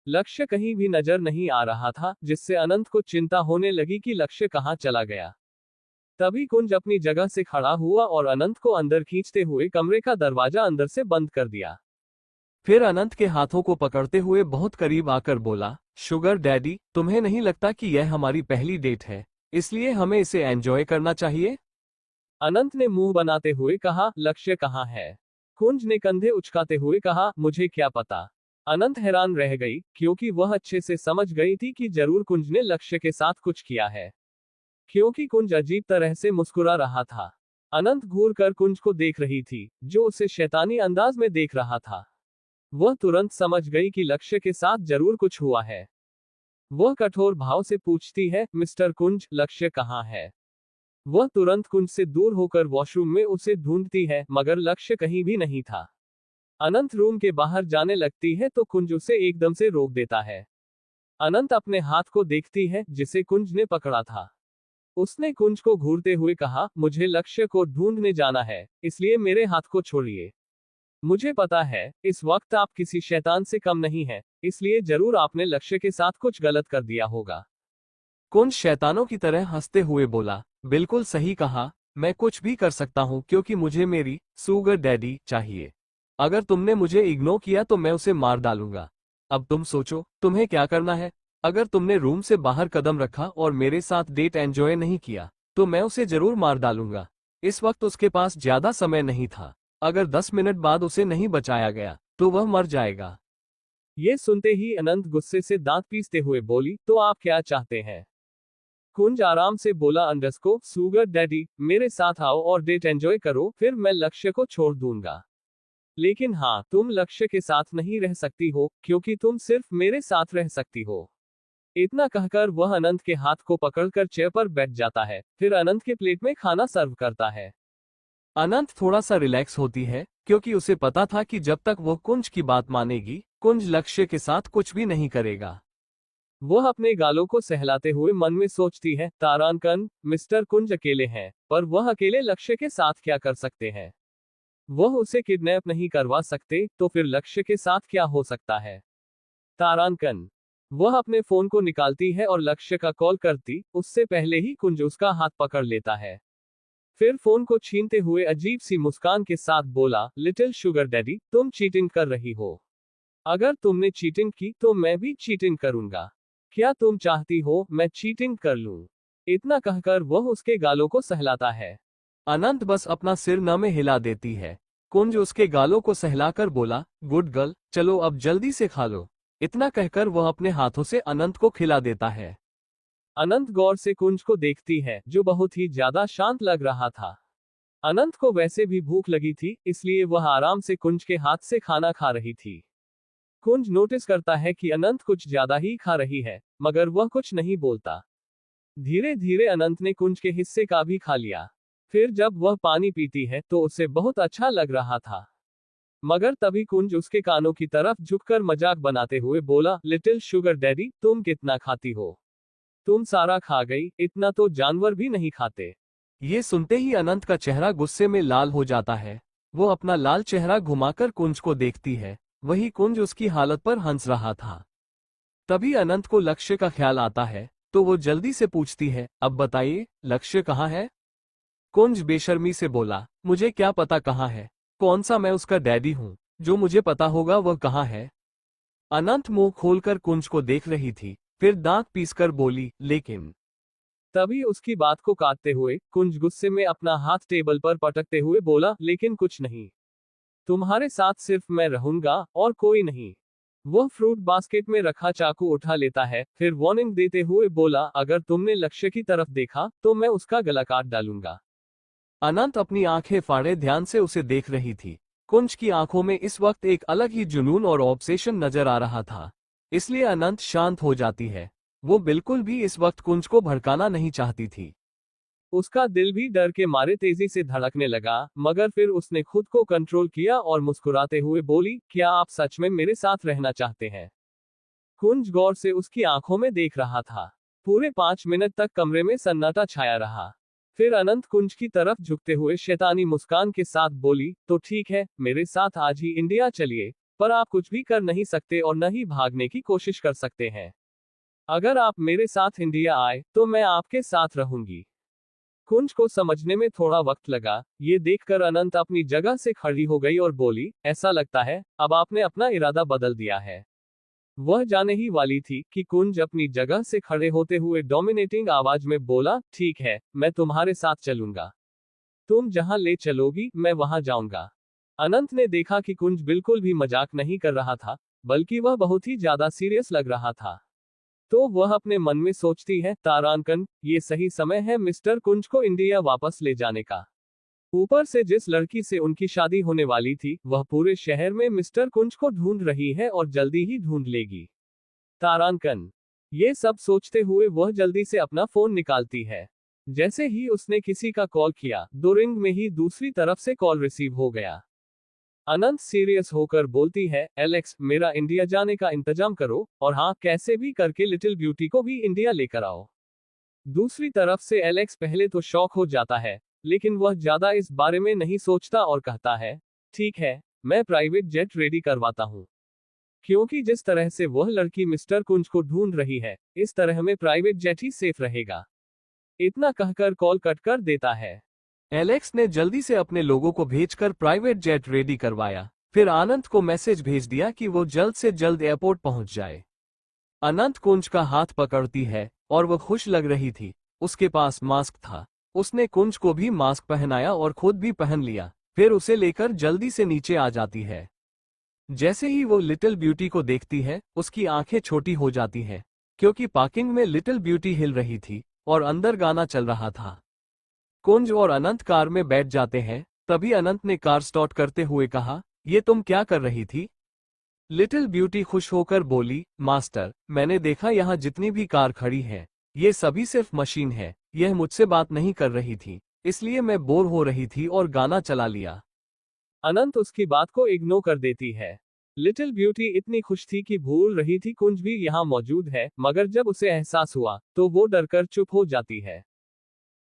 लक्ष्य कहीं भी नजर नहीं आ रहा था, जिससे अनंत को चिंता होने लगी कि लक्ष्य कहाँ चला गया। तभी कुंज अपनी जगह से खड़ा हुआ और अनंत को अंदर खींचते हुए कमरे का दरवाजा अंदर से बंद कर दिया। फिर अनंत के हाथों को पकड़ते हुए बहुत करीब आकर बोला, शुगर डैडी, तुम्हें नहीं लगता कि यह हमारी पहली डेट है, इसलिए हमें इसे एंजॉय करना चाहिए? अनंत ने मुंह बनाते हुए कहा, लक्ष्य कहाँ है? कुंज ने कंधे उचकाते हुए कहा, मुझे क्या पता। अनंत हैरान रह गई, क्योंकि वह अच्छे से समझ गई थी कि जरूर कुंज ने लक्ष्य के साथ कुछ किया है, क्योंकि कुंज अजीब तरह से मुस्कुरा रहा था। अनंत घूर कर कुंज को देख रही थी, जो उसे शैतानी अंदाज में देख रहा था। वह तुरंत समझ गई कि लक्ष्य के साथ जरूर कुछ हुआ है। वह कठोर भाव से पूछती है, मिस्टर कुंज, लक्ष्य कहाँ है? वह तुरंत कुंज से दूर होकर वॉशरूम में उसे ढूंढती है, मगर लक्ष्य कहीं भी नहीं था। अनंत रूम के बाहर जाने लगती है तो कुंज उसे एकदम से रोक देता है। अनंत अपने हाथ को देखती है जिसे कुंज ने पकड़ा था। उसने कुंज को घूरते हुए कहा, मुझे लक्ष्य को ढूंढने जाना है, इसलिए मेरे हाथ को छोड़िए। मुझे पता है, इस वक्त आप किसी शैतान से कम नहीं हैं, इसलिए जरूर आपने लक्ष्य के साथ कुछ गलत कर दिया होगा। कुंज शैतानों की तरह हंसते हुए बोला, बिल्कुल सही कहा, मैं कुछ भी कर सकता हूँ क्योंकि मुझे मेरी सुगर डैडी चाहिए। अगर तुमने मुझे इग्नोर किया तो मैं उसे मार डालूंगा। अब तुम सोचो, तुम्हें क्या करना है। अगर तुमने रूम से बाहर कदम रखा और मेरे साथ डेट एंजॉय नहीं किया, तो मैं उसे जरूर मार डालूंगा। इस वक्त उसके पास ज्यादा समय नहीं था। अगर 10 मिनट बाद उसे नहीं बचाया गया, तो वह मर जाएगा। ये सुनते ही अनंत गुस्से से दांत पीसते हुए बोली, तो आप क्या चाहते हैं? कुंज आराम से बोला, अंडरस्को सुगर डैडी, मेरे साथ आओ और डेट एंजॉय करो, फिर मैं लक्ष्य को छोड़ दूंगा। लेकिन हाँ, तुम लक्ष्य के साथ नहीं रह सकती हो, क्योंकि तुम सिर्फ मेरे साथ रह सकती हो। इतना कहकर वह अनंत के हाथ को पकड़कर चेयर पर बैठ जाता है, फिर अनंत के प्लेट में खाना सर्व करता है। अनंत थोड़ा सा रिलैक्स होती है, क्योंकि उसे पता था कि जब तक वो कुंज की बात मानेगी, कुंज लक्ष्य के साथ कुछ भी नहीं करेगा। वह अपने गालों को सहलाते हुए मन में सोचती है, तारांकन, मिस्टर कुंज अकेले हैं, पर वह अकेले लक्ष्य के साथ क्या कर सकते हैं? वह उसे किडनैप नहीं करवा सकते, तो फिर लक्ष्य के साथ क्या हो सकता है? तारांकन। वह अपने फोन को निकालती है और लक्ष्य का कॉल करती, उससे पहले ही कुंज उसका हाथ पकड़ लेता है। फिर फोन को छीनते हुए अजीब सी मुस्कान के साथ बोला, लिटिल शुगर डैडी, तुम चीटिंग कर रही हो। अगर तुमने चीटिंग की तो मैं भी चीटिंग करूंगा। क्या तुम चाहती हो मैं चीटिंग कर लूं? इतना कहकर वह उसके गालों को सहलाता है। अनंत बस अपना सिर न में हिला देती है। कुंज उसके गालों को सहलाकर बोला, गुड गर्ल, चलो अब जल्दी से खा लो। इतना कहकर वह अपने हाथों से अनंत को खिला देता है। अनंत गौर से कुंज को देखती है, जो बहुत ही ज्यादा शांत लग रहा था। अनंत को वैसे भी भूख लगी थी, इसलिए वह आराम से कुंज के हाथ से खाना खा रही थी। कुंज नोटिस करता है कि अनंत कुछ ज्यादा ही खा रही है, मगर वह कुछ नहीं बोलता। धीरे धीरे अनंत ने कुंज के हिस्से का भी खा लिया। फिर जब वह पानी पीती है तो उसे बहुत अच्छा लग रहा था। मगर तभी कुंज उसके कानों की तरफ झुककर मजाक बनाते हुए बोला, लिटिल शुगर डैडी, तुम कितना खाती हो? तुम सारा खा गई, इतना तो जानवर भी नहीं खाते। ये सुनते ही अनंत का चेहरा गुस्से में लाल हो जाता है। वो अपना लाल चेहरा घुमाकर कुंज को देखती है। वही कुंज उसकी हालत पर हंस रहा था। तभी अनंत को लक्ष्य का ख्याल आता है, तो वो जल्दी से पूछती है, अब बताइए, लक्ष्य कहाँ है? कुंज बेशर्मी से बोला, मुझे क्या पता कहाँ है? कौन सा मैं उसका डैडी हूँ? जो मुझे पता होगा वह कहाँ है? अनंत मुंह खोलकर कुंज को देख रही थी, फिर दांत पीसकर बोली, लेकिन। तभी उसकी बात को काटते हुए कुंज गुस्से में अपना हाथ टेबल पर पटकते हुए बोला, लेकिन कुछ नहीं। तुम्हारे साथ सिर्फ मैं रहूंगा और कोई नहीं। वह फ्रूट बास्केट में रखा चाकू उठा लेता है, फिर वार्निंग देते हुए बोला, अगर तुमने लक्ष्य की तरफ देखा तो मैं उसका गला काट डालूंगा। अनंत अपनी आंखें फाड़े ध्यान से उसे देख रही थी। कुंज की आंखों में इस वक्त एक अलग ही जुनून और ऑब्सेशन नजर आ रहा था। इसलिए अनंत शांत हो जाती है। वो बिल्कुल भी इस वक्त कुंज को भड़काना नहीं चाहती थी। उसका दिल भी डर के मारे तेजी से धड़कने लगा, मगर फिर उसने खुद को कंट्रोल किया और मुस्कुराते हुए बोली, क्या आप सच में मेरे साथ रहना चाहते हैं? कुंज गौर से उसकी आंखों में देख रहा था। पूरे 5 मिनट तक कमरे में सन्नाटा छाया रहा। फिर अनंत कुंज की तरफ झुकते हुए शैतानी मुस्कान के साथ बोली, तो ठीक है, मेरे साथ आज ही इंडिया चलिए, पर आप कुछ भी कर नहीं सकते और न ही भागने की कोशिश कर सकते हैं। अगर आप मेरे साथ इंडिया आए तो मैं आपके साथ रहूंगी। कुंज को समझने में थोड़ा वक्त लगा। ये देखकर अनंत अपनी जगह से खड़ी हो गई और बोली, ऐसा लगता है अब आपने अपना इरादा बदल दिया है। वह जाने ही वाली थी कि कुंज अपनी जगह से खड़े होते हुए डोमिनेटिंग आवाज में बोला, ठीक है, मैं तुम्हारे साथ चलूंगा। तुम जहां ले चलोगी मैं वहां जाऊंगा। अनंत ने देखा कि कुंज बिल्कुल भी मजाक नहीं कर रहा था, बल्कि वह बहुत ही ज्यादा सीरियस लग रहा था। तो वह अपने मन में सोचती है, तारांकन, ये सही समय है मिस्टर कुंज को इंडिया वापस ले जाने का। ऊपर से जिस लड़की से उनकी शादी होने वाली थी, वह पूरे शहर में मिस्टर कुंज को ढूंढ रही है और जल्दी ही ढूंढ लेगी। तारांकन। ये सब सोचते हुए वह जल्दी से अपना फोन निकालती है। जैसे ही उसने किसी का कॉल किया, 2 रिंग में ही दूसरी तरफ से कॉल रिसीव हो गया। अनंत सीरियस होकर बोलती है, एलेक्स मेरा इंडिया जाने का इंतजाम करो, और हाँ कैसे भी करके लिटिल ब्यूटी को भी इंडिया लेकर आओ। दूसरी तरफ से एलेक्स पहले तो शॉक हो जाता है, लेकिन वह ज्यादा इस बारे में नहीं सोचता और कहता है, ठीक है, मैं प्राइवेट जेट रेडी करवाता हूँ। क्योंकि जिस तरह से वह लड़की मिस्टर कुंज को ढूंढ रही है, इस तरह में प्राइवेट जेट ही सेफ रहेगा। इतना कहकर कॉल कट कर देता है। एलेक्स ने जल्दी से अपने लोगों को भेजकर प्राइवेट जेट रेडी करवाया, फिर आनंद को मैसेज भेज दिया कि वो जल्द से जल्द एयरपोर्ट पहुंच जाए। अनंत कुंज का हाथ पकड़ती है और वह खुश लग रही थी। उसके पास मास्क था। उसने कुंज को भी मास्क पहनाया और खुद भी पहन लिया, फिर उसे लेकर जल्दी से नीचे आ जाती है। जैसे ही वो लिटिल ब्यूटी को देखती है, उसकी आंखें छोटी हो जाती हैं, क्योंकि पार्किंग में लिटिल ब्यूटी हिल रही थी और अंदर गाना चल रहा था। कुंज और अनंत कार में बैठ जाते हैं। तभी अनंत ने कार स्टार्ट करते हुए कहा, ये तुम क्या कर रही थी? लिटिल ब्यूटी खुश होकर बोली, मास्टर, मैंने देखा यहाँ जितनी भी कार खड़ी है, ये सभी सिर्फ मशीन है, यह मुझसे बात नहीं कर रही थी, इसलिए मैं बोर हो रही थी और गाना चला लिया। अनंत उसकी बात को इग्नोर कर देती है। लिटिल ब्यूटी इतनी खुश थी कि भूल रही थी कुंज भी यहाँ मौजूद है, मगर जब उसे एहसास हुआ तो वो डरकर चुप हो जाती है।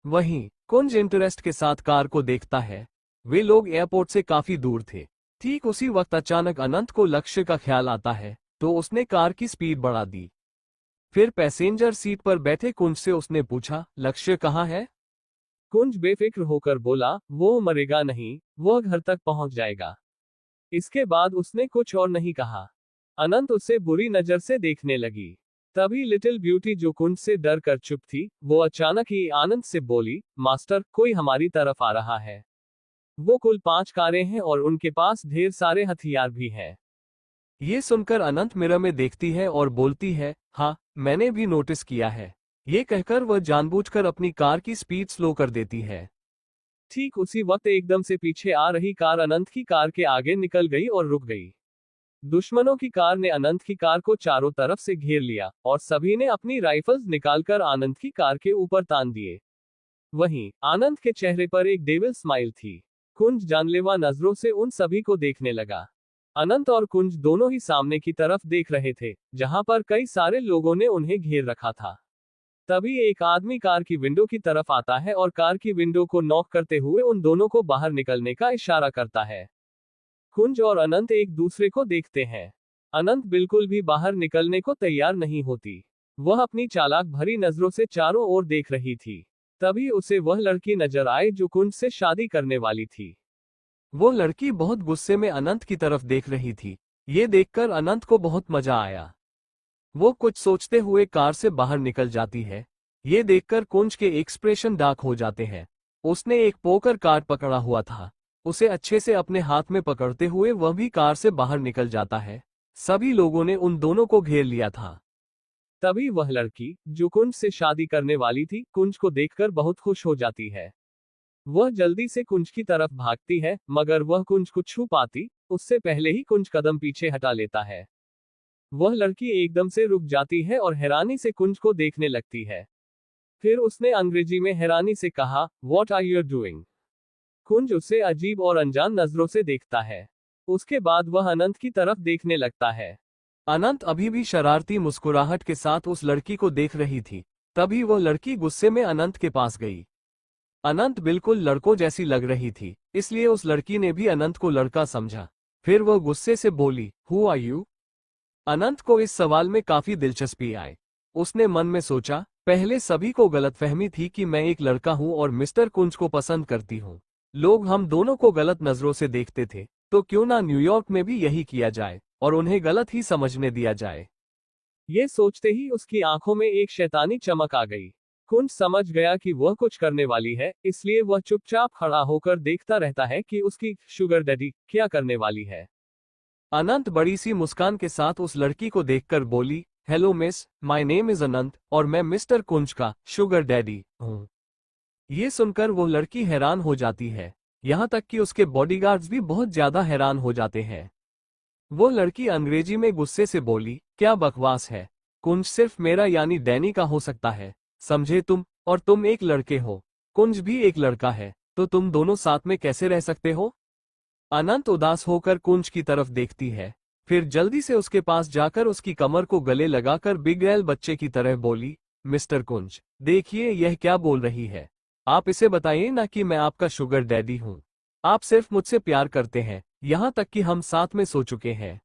वहीं कुंज इंटरेस्ट के साथ कार को देखता है। वे लोग एयरपोर्ट से काफी दूर थे। ठीक उसी वक्त अचानक अनंत को लक्ष्य का ख्याल आता है, तो उसने कार की स्पीड बढ़ा दी। फिर पैसेंजर सीट पर बैठे कुंज से उसने पूछा, लक्ष्य कहाँ है? कुंज बेफिक्र होकर बोला, वो मरेगा नहीं, वो घर तक पहुंच जाएगा। इसके बाद उसने कुछ और नहीं कहा। अनंत उसे बुरी नजर से देखने लगी। तभी लिटिल ब्यूटी, जो कुंज से डर कर चुप थी, वो अचानक ही आनंद से बोली, मास्टर, कोई हमारी तरफ आ रहा है। वो कुल 5 कारें हैं और उनके पास ढेर सारे हथियार भी हैं। ये सुनकर अनंत मिरर में देखती है और बोलती है, हाँ, मैंने भी नोटिस किया है। ये कहकर वह जानबूझकर अपनी कार की स्पीड स्लो कर देती है। ठीक उसी वक्त एकदम से पीछे आ रही कार अनंत की कार के आगे निकल गई और रुक गई। दुश्मनों की कार ने अनंत की कार को चारों तरफ से घेर लिया और सभी ने अपनी राइफल्स निकालकर आनंद की कार के ऊपर तान दिए। वहीं आनंद के चेहरे पर एक डेविल स्माइल थी। कुंज जानलेवा नजरों से उन सभी को देखने लगा। अनंत और कुंज दोनों ही सामने की तरफ देख रहे थे, जहां पर कई सारे लोगों ने उन्हें घेर रखा था। तभी एक आदमी कार की विंडो की तरफ आता है और कार की विंडो को नॉक करते हुए उन दोनों को बाहर निकलने का इशारा करता है। कुंज और अनंत एक दूसरे को देखते हैं। अनंत बिल्कुल भी बाहर निकलने को तैयार नहीं होती। वह अपनी चालाक भरी नजरों से चारों ओर देख रही थी। तभी उसे वह लड़की नजर आई जो कुंज से शादी करने वाली थी। वो लड़की बहुत गुस्से में अनंत की तरफ देख रही थी। ये देखकर अनंत को बहुत मजा आया। वो कुछ सोचते हुए कार से बाहर निकल जाती है। ये देखकर कुंज के एक्सप्रेशन डार्क हो जाते हैं। उसने एक पोकर कार्ड पकड़ा हुआ था। उसे अच्छे से अपने हाथ में पकड़ते हुए वह भी कार से बाहर निकल जाता है। सभी लोगों ने उन दोनों को घेर लिया था। तभी वह लड़की, जो कुंज से शादी करने वाली थी, कुंज को देखकर बहुत खुश हो जाती है। वह जल्दी से कुंज की तरफ भागती है, मगर वह कुंज को छू पाती उससे पहले ही कुंज कदम पीछे हटा लेता है। वह लड़की एकदम से रुक जाती है और हैरानी से कुंज को देखने लगती है। फिर उसने अंग्रेजी में हैरानी से कहा, What are you doing? कुंज उसे अजीब और अनजान नजरों से देखता है। उसके बाद वह अनंत की तरफ देखने लगता है। अनंत अभी भी शरारती मुस्कुराहट के साथ उस लड़की को देख रही थी। तभी वह लड़की गुस्से में अनंत के पास गई। अनंत बिल्कुल लड़कों जैसी लग रही थी, इसलिए उस लड़की ने भी अनंत को लड़का समझा। फिर वह गुस्से से बोली, हु आर यू? अनंत को इस सवाल में काफी दिलचस्पी आई। उसने मन में सोचा, पहले सभी को गलतफहमी थी कि मैं एक लड़का हूं और मिस्टर कुंज को पसंद करती हूं। लोग हम दोनों को गलत नजरों से देखते थे, तो क्यों ना न्यूयॉर्क में भी यही किया जाए और उन्हें गलत ही समझने दिया जाए। ये सोचते ही उसकी आंखों में एक शैतानी चमक आ गई। कुंज समझ गया कि वह कुछ करने वाली है, इसलिए वह चुपचाप खड़ा होकर देखता रहता है कि उसकी शुगर डैडी क्या करने वाली है। अनंत बड़ी सी मुस्कान के साथ उस लड़की को देखकर बोली, hello miss, my name is Anant और मैं मिस्टर कुंज का शुगर डैडी हूँ। ये सुनकर वो लड़की हैरान हो जाती है। यहाँ तक कि उसके बॉडीगार्ड्स भी बहुत ज्यादा हैरान हो जाते हैं। वो लड़की अंग्रेजी में गुस्से से बोली, क्या बकवास है? कुंज सिर्फ मेरा यानी डैनी का हो सकता है, समझे तुम? और तुम एक लड़के हो, कुंज भी एक लड़का है, तो तुम दोनों साथ में कैसे रह सकते हो? अनंत उदास होकर कुंज की तरफ देखती है, फिर जल्दी से उसके पास जाकर उसकी कमर को गले लगाकर बिगड़ैल बच्चे की तरह बोली, मिस्टर कुंज, देखिए यह क्या बोल रही है। आप इसे बताइए ना कि मैं आपका शुगर डैडी हूँ। आप सिर्फ मुझसे प्यार करते हैं, यहाँ तक कि हम साथ में सो चुके हैं।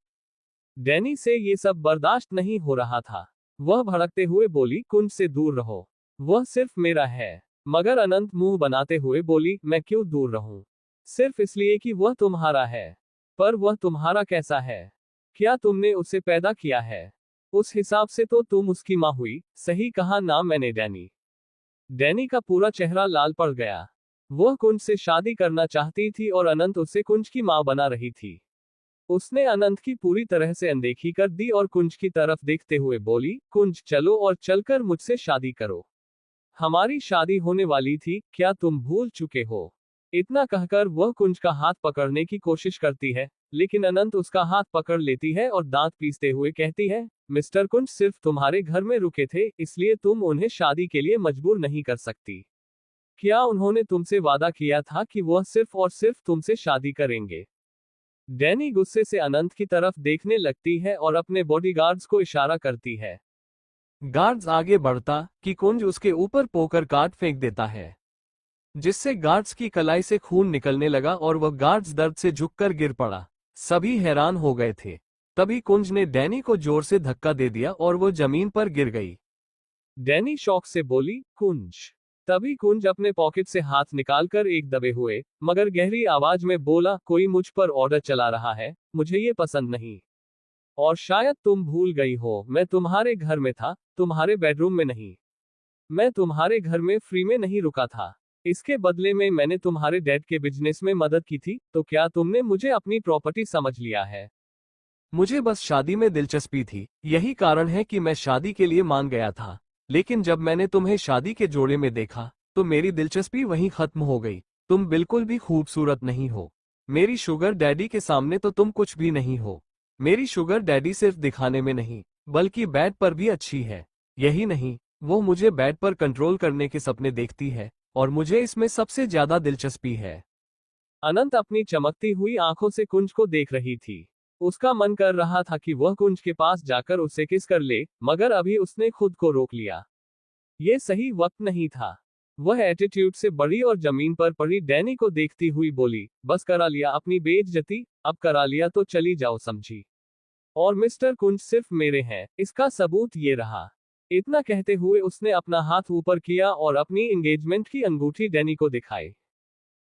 डैनी से ये सब बर्दाश्त नहीं हो रहा था। वह भड़कते हुए बोली, कुंज से दूर रहो, वह सिर्फ मेरा है। मगर अनंत मुंह बनाते हुए बोली, मैं क्यों दूर रहूं? सिर्फ इसलिए कि वह तुम्हारा है। पर वह तुम्हारा कैसा है? क्या तुमने उसे पैदा किया है? उस हिसाब से तो तुम उसकी माँ हुई। सही कहा ना मैंने डैनी। डैनी का पूरा चेहरा लाल पड़ गया। वह कुंज से शादी करना चाहती थी और अनंत उसे कुंज की माँ बना रही थी। उसने अनंत की पूरी तरह से अनदेखी कर दी और कुंज की तरफ देखते हुए बोली, कुंज चलो और चलकर मुझसे शादी करो। हमारी शादी होने वाली थी, क्या तुम भूल चुके हो? इतना कहकर वह कुंज का हाथ पकड़ने की कोशिश करती है, लेकिन अनंत उसका हाथ पकड़ लेती है और दांत पीसते हुए कहती है, मिस्टर कुंज सिर्फ तुम्हारे घर में रुके थे, इसलिए तुम उन्हें शादी के लिए मजबूर नहीं कर सकती। क्या उन्होंने तुमसे वादा किया था कि वह सिर्फ और सिर्फ तुमसे शादी करेंगे? डैनी गुस्से से अनंत की तरफ देखने लगती है और अपने बॉडीगार्ड्स को इशारा करती है। गार्ड्स आगे बढ़ता कि कुंज उसके ऊपर पोकर कार्ड फेंक देता है, जिससे गार्ड्स की कलाई से खून निकलने लगा और वह गार्ड्स दर्द से झुककर गिर पड़ा। सभी हैरान हो गए थे। तभी कुंज ने डैनी को जोर से धक्का दे दिया और वो जमीन पर गिर गई। डैनी शौक से बोली, कुंज। तभी कुंज अपने पॉकेट से हाथ निकालकर एक दबे हुए मगर गहरी आवाज में बोला, कोई मुझ पर ऑर्डर चला रहा है, मुझे ये पसंद नहीं। और शायद तुम भूल गई हो, मैं तुम्हारे घर में था, तुम्हारे बेडरूम में नहीं। मैं तुम्हारे घर में फ्री में नहीं रुका था। इसके बदले में मैंने तुम्हारे डैड के बिजनेस में मदद की थी, तो क्या तुमने मुझे अपनी प्रॉपर्टी समझ लिया है? मुझे बस शादी में दिलचस्पी थी, यही कारण है कि मैं शादी के लिए मान गया था। लेकिन जब मैंने तुम्हें शादी के जोड़े में देखा, तो मेरी दिलचस्पी वहीं खत्म हो गई। तुम बिल्कुल भी खूबसूरत नहीं हो। मेरी शुगर डैडी के सामने तो तुम कुछ भी नहीं हो। मेरी शुगर डैडी सिर्फ दिखाने में नहीं, बल्कि बेड पर भी अच्छी है। यही नहीं, वो मुझे बेड पर कंट्रोल करने के सपने देखती है, और मुझे इसमें सबसे ज्यादा दिलचस्पी है। अनंत अपनी चमकती हुई आंखों से कुंज को देख रही थी। उसका मन कर रहा था कि वह कुंज के पास जाकर उससे किस कर ले, मगर अभी उसने खुद को रोक लिया। ये सही वक्त नहीं था। वह एटीट्यूड से बड़ी और जमीन पर पड़ी डैनी को देखती हुई बोली, बस करा लिया अपनी बेइज्जती, अब करा लिया तो चली जाओ समझी। और मिस्टर कुंज सिर्फ मेरे हैं, इसका सबूत ये रहा। इतना कहते हुए उसने अपना हाथ ऊपर किया और अपनी एंगेजमेंट की अंगूठी डैनी को दिखाई।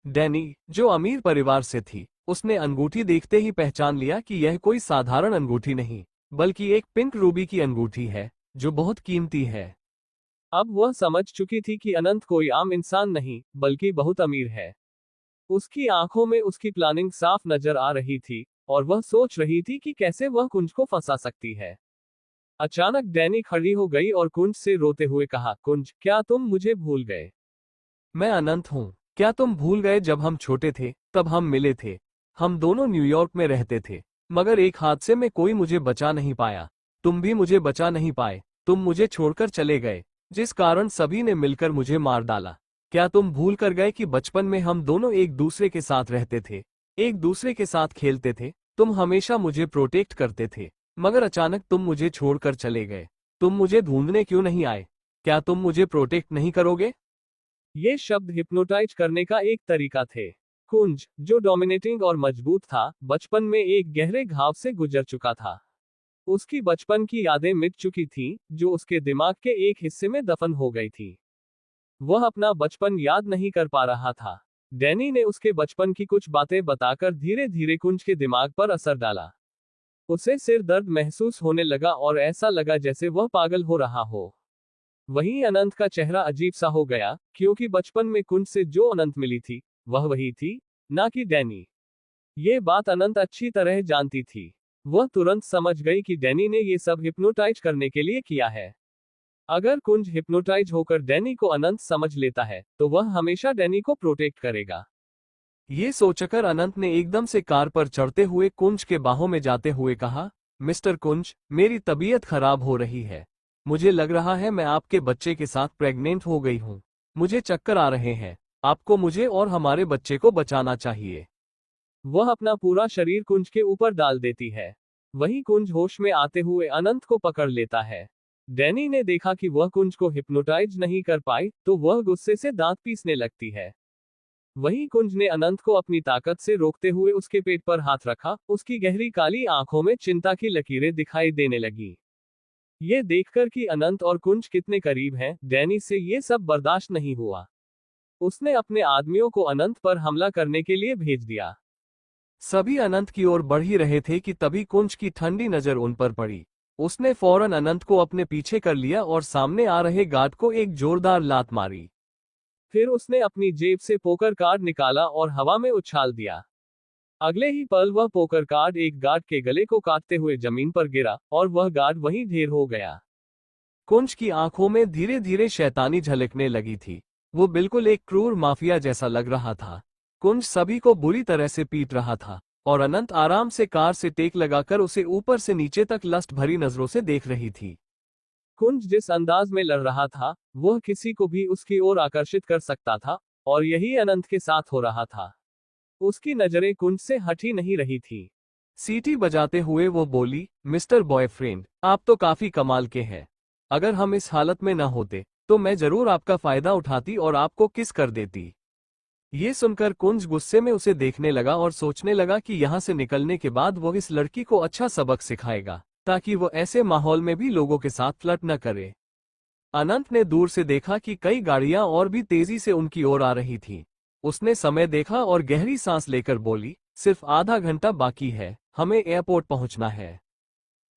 डैनी, जो अमीर परिवार से थी, उसने अंगूठी देखते ही पहचान लिया कि यह कोई साधारण अंगूठी नहीं, बल्कि एक पिंक रूबी की अंगूठी है, जो बहुत कीमती है। अब वह समझ चुकी थी कि अनंत कोई आम इंसान नहीं, बल्कि बहुत अमीर है। उसकी आंखों में उसकी प्लानिंग साफ नजर आ रही थी, और वह सोच रही थी कि कैसे वह कुंज को फंसा सकती है। अचानक डैनी खड़ी हो गई और कुंज से रोते हुए कहा, कुंज, क्या तुम मुझे भूल गए? मैं अनंत हूँ। क्या तुम भूल गए जब हम छोटे थे, तब हम मिले थे। हम दोनों न्यूयॉर्क में रहते थे, मगर एक हादसे में कोई मुझे बचा नहीं पाया। तुम भी मुझे बचा नहीं पाए। तुम मुझे छोड़कर चले गए, जिस कारण सभी ने मिलकर मुझे मार डाला। क्या तुम भूल कर गए कि बचपन में हम दोनों एक दूसरे के साथ रहते थे, एक दूसरे के साथ खेलते थे, तुम हमेशा मुझे प्रोटेक्ट करते थे, मगर अचानक तुम मुझे छोड़कर चले गए। तुम मुझे ढूंढने क्यों नहीं आए? क्या तुम मुझे प्रोटेक्ट नहीं करोगे? ये शब्द हिप्नोटाइज करने का एक तरीका थे। कुंज, जो डोमिनेटिंग और मजबूत था, बचपन में एक गहरे घाव से गुजर चुका था। उसकी बचपन की यादें मिट चुकी थीं, जो उसके दिमाग के एक हिस्से में दफन हो गई थी। वह अपना बचपन याद नहीं कर पा रहा था। डैनी ने उसके बचपन की कुछ बातें बताकर धीरे धीरे कुंज के दिमाग पर असर डाला। उसे सिर दर्द महसूस होने लगा और ऐसा लगा जैसे वह पागल हो रहा हो। वहीं अनंत का चेहरा अजीब सा हो गया, क्योंकि बचपन में कुंज से जो अनंत मिली थी, वह वही थी, ना कि डैनी। ये बात अनंत अच्छी तरह जानती थी। वह तुरंत समझ गई कि डैनी ने ये सब हिप्नोटाइज करने के लिए किया है। अगर कुंज हिप्नोटाइज होकर डैनी को अनंत समझ लेता है, तो वह हमेशा डैनी को प्रोटेक्ट करेगा। ये सोचकर अनंत ने एकदम से कार पर चढ़ते हुए कुंज के बाहों में जाते हुए कहा, मिस्टर कुंज, मेरी तबीयत खराब हो रही है। मुझे लग रहा है मैं आपके बच्चे के साथ प्रेग्नेंट हो गई हूँ। मुझे चक्कर आ रहे हैं। आपको मुझे और हमारे बच्चे को बचाना चाहिए। वह अपना पूरा शरीर कुंज के ऊपर डाल देती है। वहीं कुंज होश में आते हुए अनंत को पकड़ लेता है। डैनी ने देखा कि वह कुंज को हिप्नोटाइज नहीं कर पाई, तो वह गुस्से से दांत पीसने लगती है। वहीं कुंज ने अनंत को अपनी ताकत से रोकते हुए उसके पेट पर हाथ रखा। उसकी गहरी काली आंखों में चिंता की लकीरें दिखाई देने लगी। ये देखकर कि अनंत और कुंज कितने करीब हैं, डैनी से ये सब बर्दाश्त नहीं हुआ। उसने अपने आदमियों को अनंत पर हमला करने के लिए भेज दिया। सभी अनंत की ओर बढ़ ही रहे थे कि तभी कुंज की ठंडी नजर उन पर पड़ी। उसने फौरन अनंत को अपने पीछे कर लिया और सामने आ रहे गार्ड को एक जोरदार लात मारी। फिर उसने अपनी जेब से पोकर कार्ड निकाला और हवा में उछाल दिया। अगले ही पल वह पोकर कार्ड एक गार्ड के गले को काटते हुए जमीन पर गिरा और वह गार्ड वहीं ढेर हो गया। कुंज की आंखों में धीरे धीरे शैतानी झलकने लगी थी। वो बिल्कुल एक क्रूर माफिया जैसा लग रहा था। कुंज सभी को बुरी तरह से पीट रहा था और अनंत आराम से कार से टेक लगाकर उसे ऊपर से नीचे तक लस्ट भरी नजरों से देख रही थी। कुंज जिस अंदाज में लड़ रहा था, वह किसी को भी उसकी ओर आकर्षित कर सकता था, और यही अनंत के साथ हो रहा था। उसकी नजरें कुंज से हट ही नहीं रही थी। सीटी बजाते हुए वो बोली, मिस्टर बॉयफ्रेंड, आप तो काफी कमाल के हैं। अगर हम इस हालत में न होते तो मैं जरूर आपका फायदा उठाती और आपको किस कर देती। ये सुनकर कुंज गुस्से में उसे देखने लगा और सोचने लगा कि यहाँ से निकलने के बाद वो इस लड़की को अच्छा सबक सिखाएगा, ताकि वो ऐसे माहौल में भी लोगों के साथ फ्लर्ट न करे। अनंत ने दूर से देखा कि कई गाड़ियां और भी तेजी से उनकी ओर आ रही थीं। उसने समय देखा और गहरी सांस लेकर बोली, सिर्फ आधा घंटा बाकी है, हमें एयरपोर्ट पहुंचना है।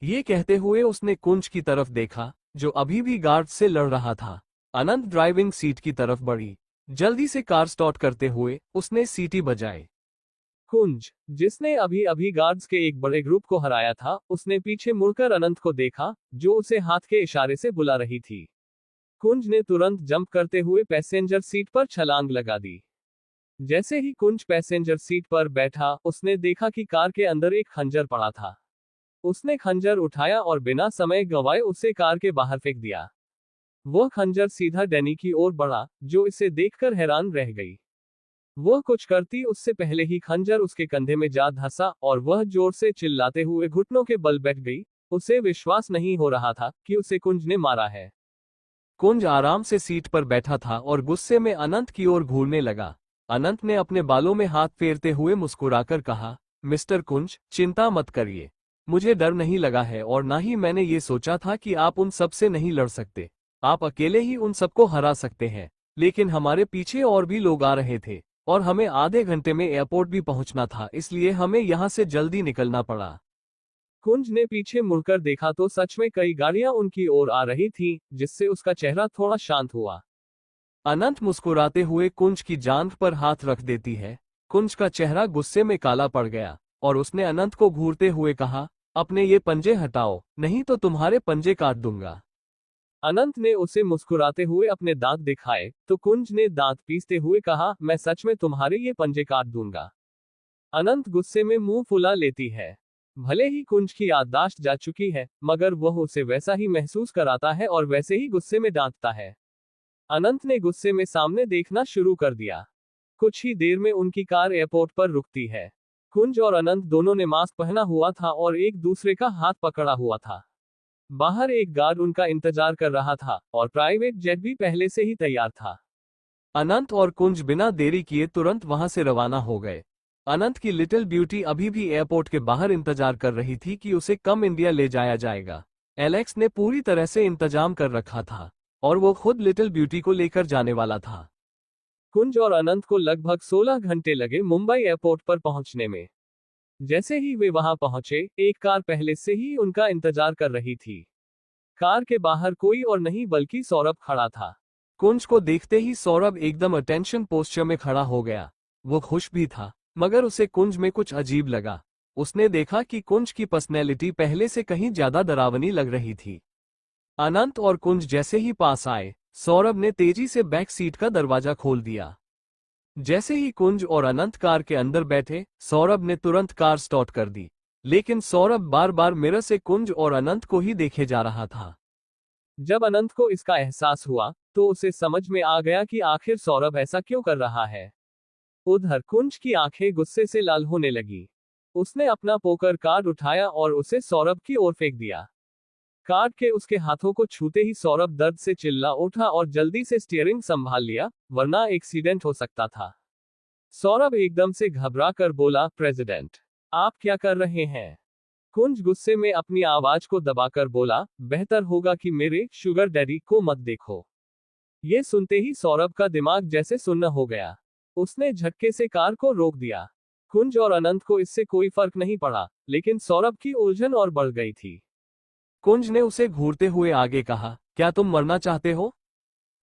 ये कहते हुए उसने कुंज की तरफ देखा, जो अभी भी गार्ड से लड़ रहा था। अनंत ड्राइविंग सीट की तरफ बढ़ी। जल्दी से कार स्टार्ट करते हुए उसने सीटी बजाई। कुंज, जिसने अभी अभी गार्ड्स के एक बड़े ग्रुप को हराया था, उसने पीछे मुड़कर अनंत को देखा, जो उसे हाथ के इशारे से बुला रही थी। कुंज ने तुरंत जंप करते हुए पैसेंजर सीट पर छलांग लगा दी। जैसे ही कुंज पैसेंजर सीट पर बैठा, उसने देखा कि कार के अंदर एक खंजर पड़ा था। उसने खंजर उठाया और बिना समय गंवाए उसे कार के बाहर फेंक दिया। वह खंजर सीधा डैनी की ओर बढ़ा, जो इसे देखकर हैरान रह गई। वह कुछ करती उससे पहले ही खंजर उसके कंधे में जा धंसा और वह जोर से चिल्लाते हुए घुटनों के बल बैठ गई। उसे विश्वास नहीं हो रहा था कि उसे कुंज ने मारा है। कुंज आराम से सीट पर बैठा था और गुस्से में अनंत की ओर घूरने लगा। अनंत ने अपने बालों में हाथ फेरते हुए मुस्कुराकर कहा, मिस्टर कुंज, चिंता मत करिए। मुझे डर नहीं लगा है और ना ही मैंने ये सोचा था कि आप उन सब से नहीं लड़ सकते। आप अकेले ही उन सबको हरा सकते हैं, लेकिन हमारे पीछे और भी लोग आ रहे थे और हमें आधे घंटे में एयरपोर्ट भी पहुंचना था, इसलिए हमें यहाँ से जल्दी निकलना पड़ा। कुंज ने पीछे मुड़कर देखा तो सच में कई गाड़ियां उनकी ओर आ रही थीं, जिससे उसका चेहरा थोड़ा शांत हुआ। अनंत मुस्कुराते हुए कुंज की जांघ पर हाथ रख देती है। कुंज का चेहरा गुस्से में काला पड़ गया और उसने अनंत को घूरते हुए कहा, अपने ये पंजे हटाओ, नहीं तो तुम्हारे पंजे काट दूंगा। अनंत ने उसे मुस्कुराते हुए अपने दांत दिखाए, तो कुंज ने दांत पीसते हुए कहा, मैं सच में तुम्हारे ये पंजे काट दूंगा। अनंत गुस्से में मुंह फुला लेती है। भले ही कुंज की याददाश्त जा चुकी है, मगर वह उसे वैसा ही महसूस कराता है और वैसे ही गुस्से में डांटता है। अनंत ने गुस्से में सामने देखना शुरू कर दिया। कुछ ही देर में उनकी कार एयरपोर्ट पर रुकती है। कुंज और अनंत दोनों ने मास्क पहना हुआ था और एक दूसरे का हाथ पकड़ा हुआ था। बाहर एक गार्ड उनका इंतजार कर रहा था और प्राइवेट जेट भी पहले से ही तैयार था। अनंत और कुंज बिना देरी किए तुरंत वहां से रवाना हो गए। अनंत की लिटिल ब्यूटी अभी भी एयरपोर्ट के बाहर इंतजार कर रही थी कि उसे कम इंडिया ले जाया जाएगा। एलेक्स ने पूरी तरह से इंतजाम कर रखा था और वो खुद लिटिल ब्यूटी को लेकर जाने वाला था। कुंज और अनंत को लगभग 16 घंटे लगे मुंबई एयरपोर्ट पर पहुंचने में। जैसे ही वे वहां पहुंचे, एक कार पहले से ही उनका इंतजार कर रही थी। कार के बाहर कोई और नहीं बल्कि सौरभ खड़ा था। कुंज को देखते ही सौरभ एकदम अटेंशन पोस्चर में खड़ा हो गया। वो खुश भी था, मगर उसे कुंज में कुछ अजीब लगा। उसने देखा कि कुंज की पर्सनैलिटी पहले से कहीं ज्यादा डरावनी लग रही थी। अनंत और कुंज जैसे ही पास आए, सौरभ ने तेजी से बैक सीट का दरवाजा खोल दिया। जैसे ही कुंज और अनंत कार के अंदर बैठे, सौरभ ने तुरंत कार स्टार्ट कर दी। लेकिन सौरभ बार बार मिरर से कुंज और अनंत को ही देखे जा रहा था। जब अनंत को इसका एहसास हुआ, तो उसे समझ में आ गया कि आखिर सौरभ ऐसा क्यों कर रहा है। उधर कुंज की आंखें गुस्से से लाल होने लगी। उसने अपना पोकर कार्ड उठाया और उसे सौरभ की ओर फेंक दिया। कार्ड के उसके हाथों को छूते ही सौरभ दर्द से चिल्ला उठा और जल्दी से स्टीयरिंग संभाल लिया, वरना एक्सीडेंट हो सकता था। सौरभ एकदम से घबरा कर बोला, प्रेसिडेंट, आप क्या कर रहे हैं? कुंज गुस्से में अपनी आवाज को दबाकर बोला, बेहतर होगा कि मेरे शुगर डैडी को मत देखो। ये सुनते ही सौरभ का दिमाग जैसे सुन्न हो गया। उसने झटके से कार को रोक दिया। कुंज और अनंत को इससे कोई फर्क नहीं पड़ा, लेकिन सौरभ की उलझन और बढ़ गई थी। कुंज ने उसे घूरते हुए आगे कहा, क्या तुम मरना चाहते हो?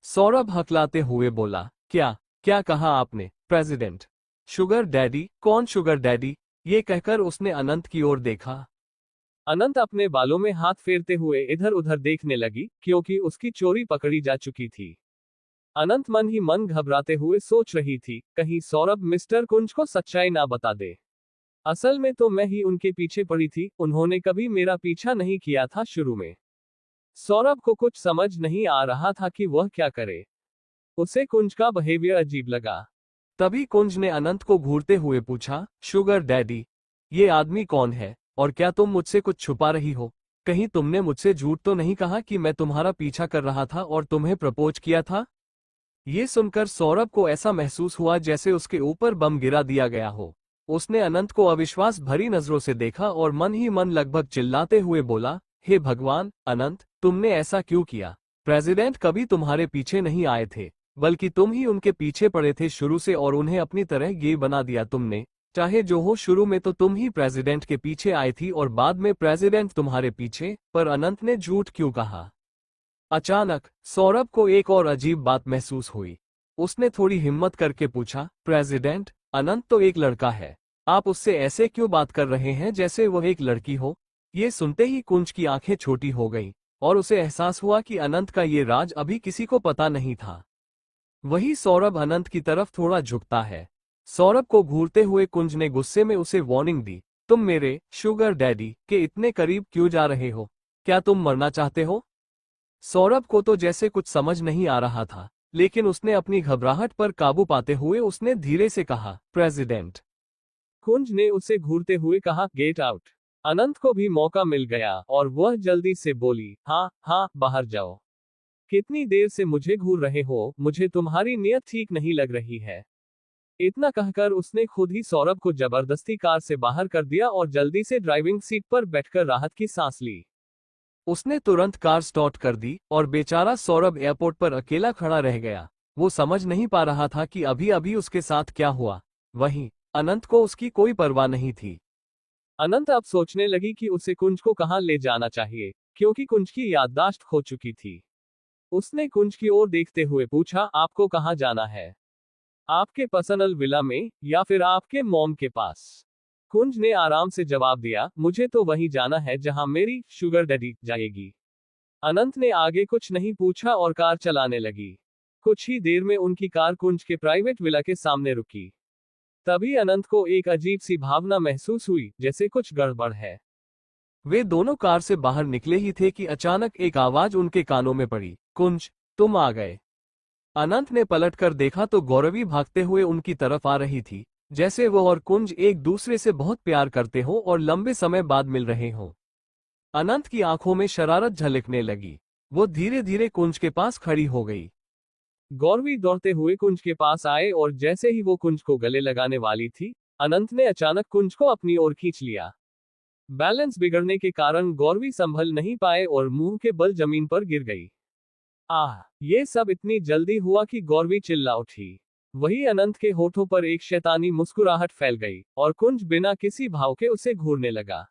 सौरभ हकलाते हुए बोला, क्या क्या कहा आपने, प्रेसिडेंट? Sugar daddy? कौन शुगर डैडी? ये कहकर उसने अनंत की ओर देखा। अनंत अपने बालों में हाथ फेरते हुए इधर उधर देखने लगी, क्योंकि उसकी चोरी पकड़ी जा चुकी थी। अनंत मन ही मन घबराते हुए सोच रही थी, कहीं सौरभ मिस्टर कुंज को सच्चाई ना बता दे। असल में तो मैं ही उनके पीछे पड़ी थी, उन्होंने कभी मेरा पीछा नहीं किया था शुरू में। सौरभ को कुछ समझ नहीं आ रहा था कि वह क्या करे। उसे कुंज का बिहेवियर अजीब लगा। तभी कुंज ने अनंत को घूरते हुए पूछा, शुगर डैडी, ये आदमी कौन है और क्या तुम मुझसे कुछ छुपा रही हो? कहीं तुमने मुझसे झूठ तो नहीं कहा कि मैं तुम्हारा पीछा कर रहा था और तुम्हें प्रपोज किया था? ये सुनकर सौरभ को ऐसा महसूस हुआ जैसे उसके ऊपर बम गिरा दिया गया हो। उसने अनंत को अविश्वास भरी नजरों से देखा और मन ही मन लगभग चिल्लाते हुए बोला, हे भगवान, अनंत, तुमने ऐसा क्यों किया? प्रेसिडेंट कभी तुम्हारे पीछे नहीं आए थे, बल्कि तुम ही उनके पीछे पड़े थे शुरू से और उन्हें अपनी तरह ये बना दिया तुमने। चाहे जो हो, शुरू में तो तुम ही प्रेसिडेंट के पीछे आई थी और बाद में प्रेसिडेंट तुम्हारे पीछे, पर अनंत ने झूठ क्यों कहा? अचानक सौरभ को एक और अजीब बात महसूस हुई। उसने थोड़ी हिम्मत करके पूछा, प्रेसिडेंट, अनंत तो एक लड़का है, आप उससे ऐसे क्यों बात कर रहे हैं जैसे वह एक लड़की हो? ये सुनते ही कुंज की आंखें छोटी हो गईं और उसे एहसास हुआ कि अनंत का ये राज अभी किसी को पता नहीं था। वही सौरभ अनंत की तरफ थोड़ा झुकता है। सौरभ को घूरते हुए कुंज ने गुस्से में उसे वार्निंग दी, तुम मेरे शुगर डैडी के इतने करीब क्यों जा रहे हो? क्या तुम मरना चाहते हो? सौरभ को तो जैसे कुछ समझ नहीं आ रहा था, लेकिन उसने अपनी घबराहट पर काबू पाते हुए उसने धीरे से कहा, प्रेसिडेंट। कुंज ने उसे घूरते हुए कहा, गेट आउट। अनंत को भी मौका मिल गया और वह जल्दी से बोली, हाँ हाँ, बाहर जाओ। कितनी देर से मुझे घूर रहे हो? मुझे तुम्हारी नीयत ठीक नहीं लग रही है। इतना कहकर उसने खुद ही सौरभ को जबरदस्ती कार से बाहर कर दिया और जल्दी से ड्राइविंग सीट पर बैठकर राहत की सांस ली। उसने तुरंत कार स्टार्ट कर दी और बेचारा सौरभ एयरपोर्ट पर अकेला खड़ा रह गया। वो समझ नहीं पा रहा था कि अभी अभी उसके साथ क्या हुआ। वहीं अनंत को उसकी कोई परवाह नहीं थी। अनंत अब सोचने लगी कि उसे कुंज को कहां ले जाना चाहिए, क्योंकि कुंज की याददाश्त खो चुकी थी। उसने कुंज की ओर देखते हुए पूछा, आपको कहां जाना है? आपके पर्सनल विला में या फिर आपके मॉम के पास? कुंज ने आराम से जवाब दिया, मुझे तो वहीं जाना है जहां मेरी शुगर डैडी जाएगी। अनंत ने आगे कुछ नहीं पूछा और कार चलाने लगी। कुछ ही देर में उनकी कार कुंज के प्राइवेट विला के सामने रुकी। तभी अनंत को एक अजीब सी भावना महसूस हुई, जैसे कुछ गड़बड़ है। वे दोनों कार से बाहर निकले ही थे कि अचानक एक आवाज उनके कानों में पड़ी, कुंज, तुम आ गए। अनंत ने पलटकर देखा तो गौरवी भागते हुए उनकी तरफ आ रही थी, जैसे वो और कुंज एक दूसरे से बहुत प्यार करते हो और लंबे समय बाद मिल रहे हों। अनंत की आंखों में शरारत झलकने लगी। वो धीरे धीरे कुंज के पास खड़ी हो गई। गौरवी दौड़ते हुए कुंज के पास आए और जैसे ही वो कुंज को गले लगाने वाली थी, अनंत ने अचानक कुंज को अपनी ओर खींच लिया। बैलेंस बिगड़ने के कारण गौरवी संभल नहीं पाए और मुंह के बल जमीन पर गिर गई। आह! ये सब इतनी जल्दी हुआ कि गौरवी चिल्ला उठी। वही अनंत के होठों पर एक शैतानी मुस्कुराहट फैल गई और कुंज बिना किसी भाव के उसे घूरने लगा।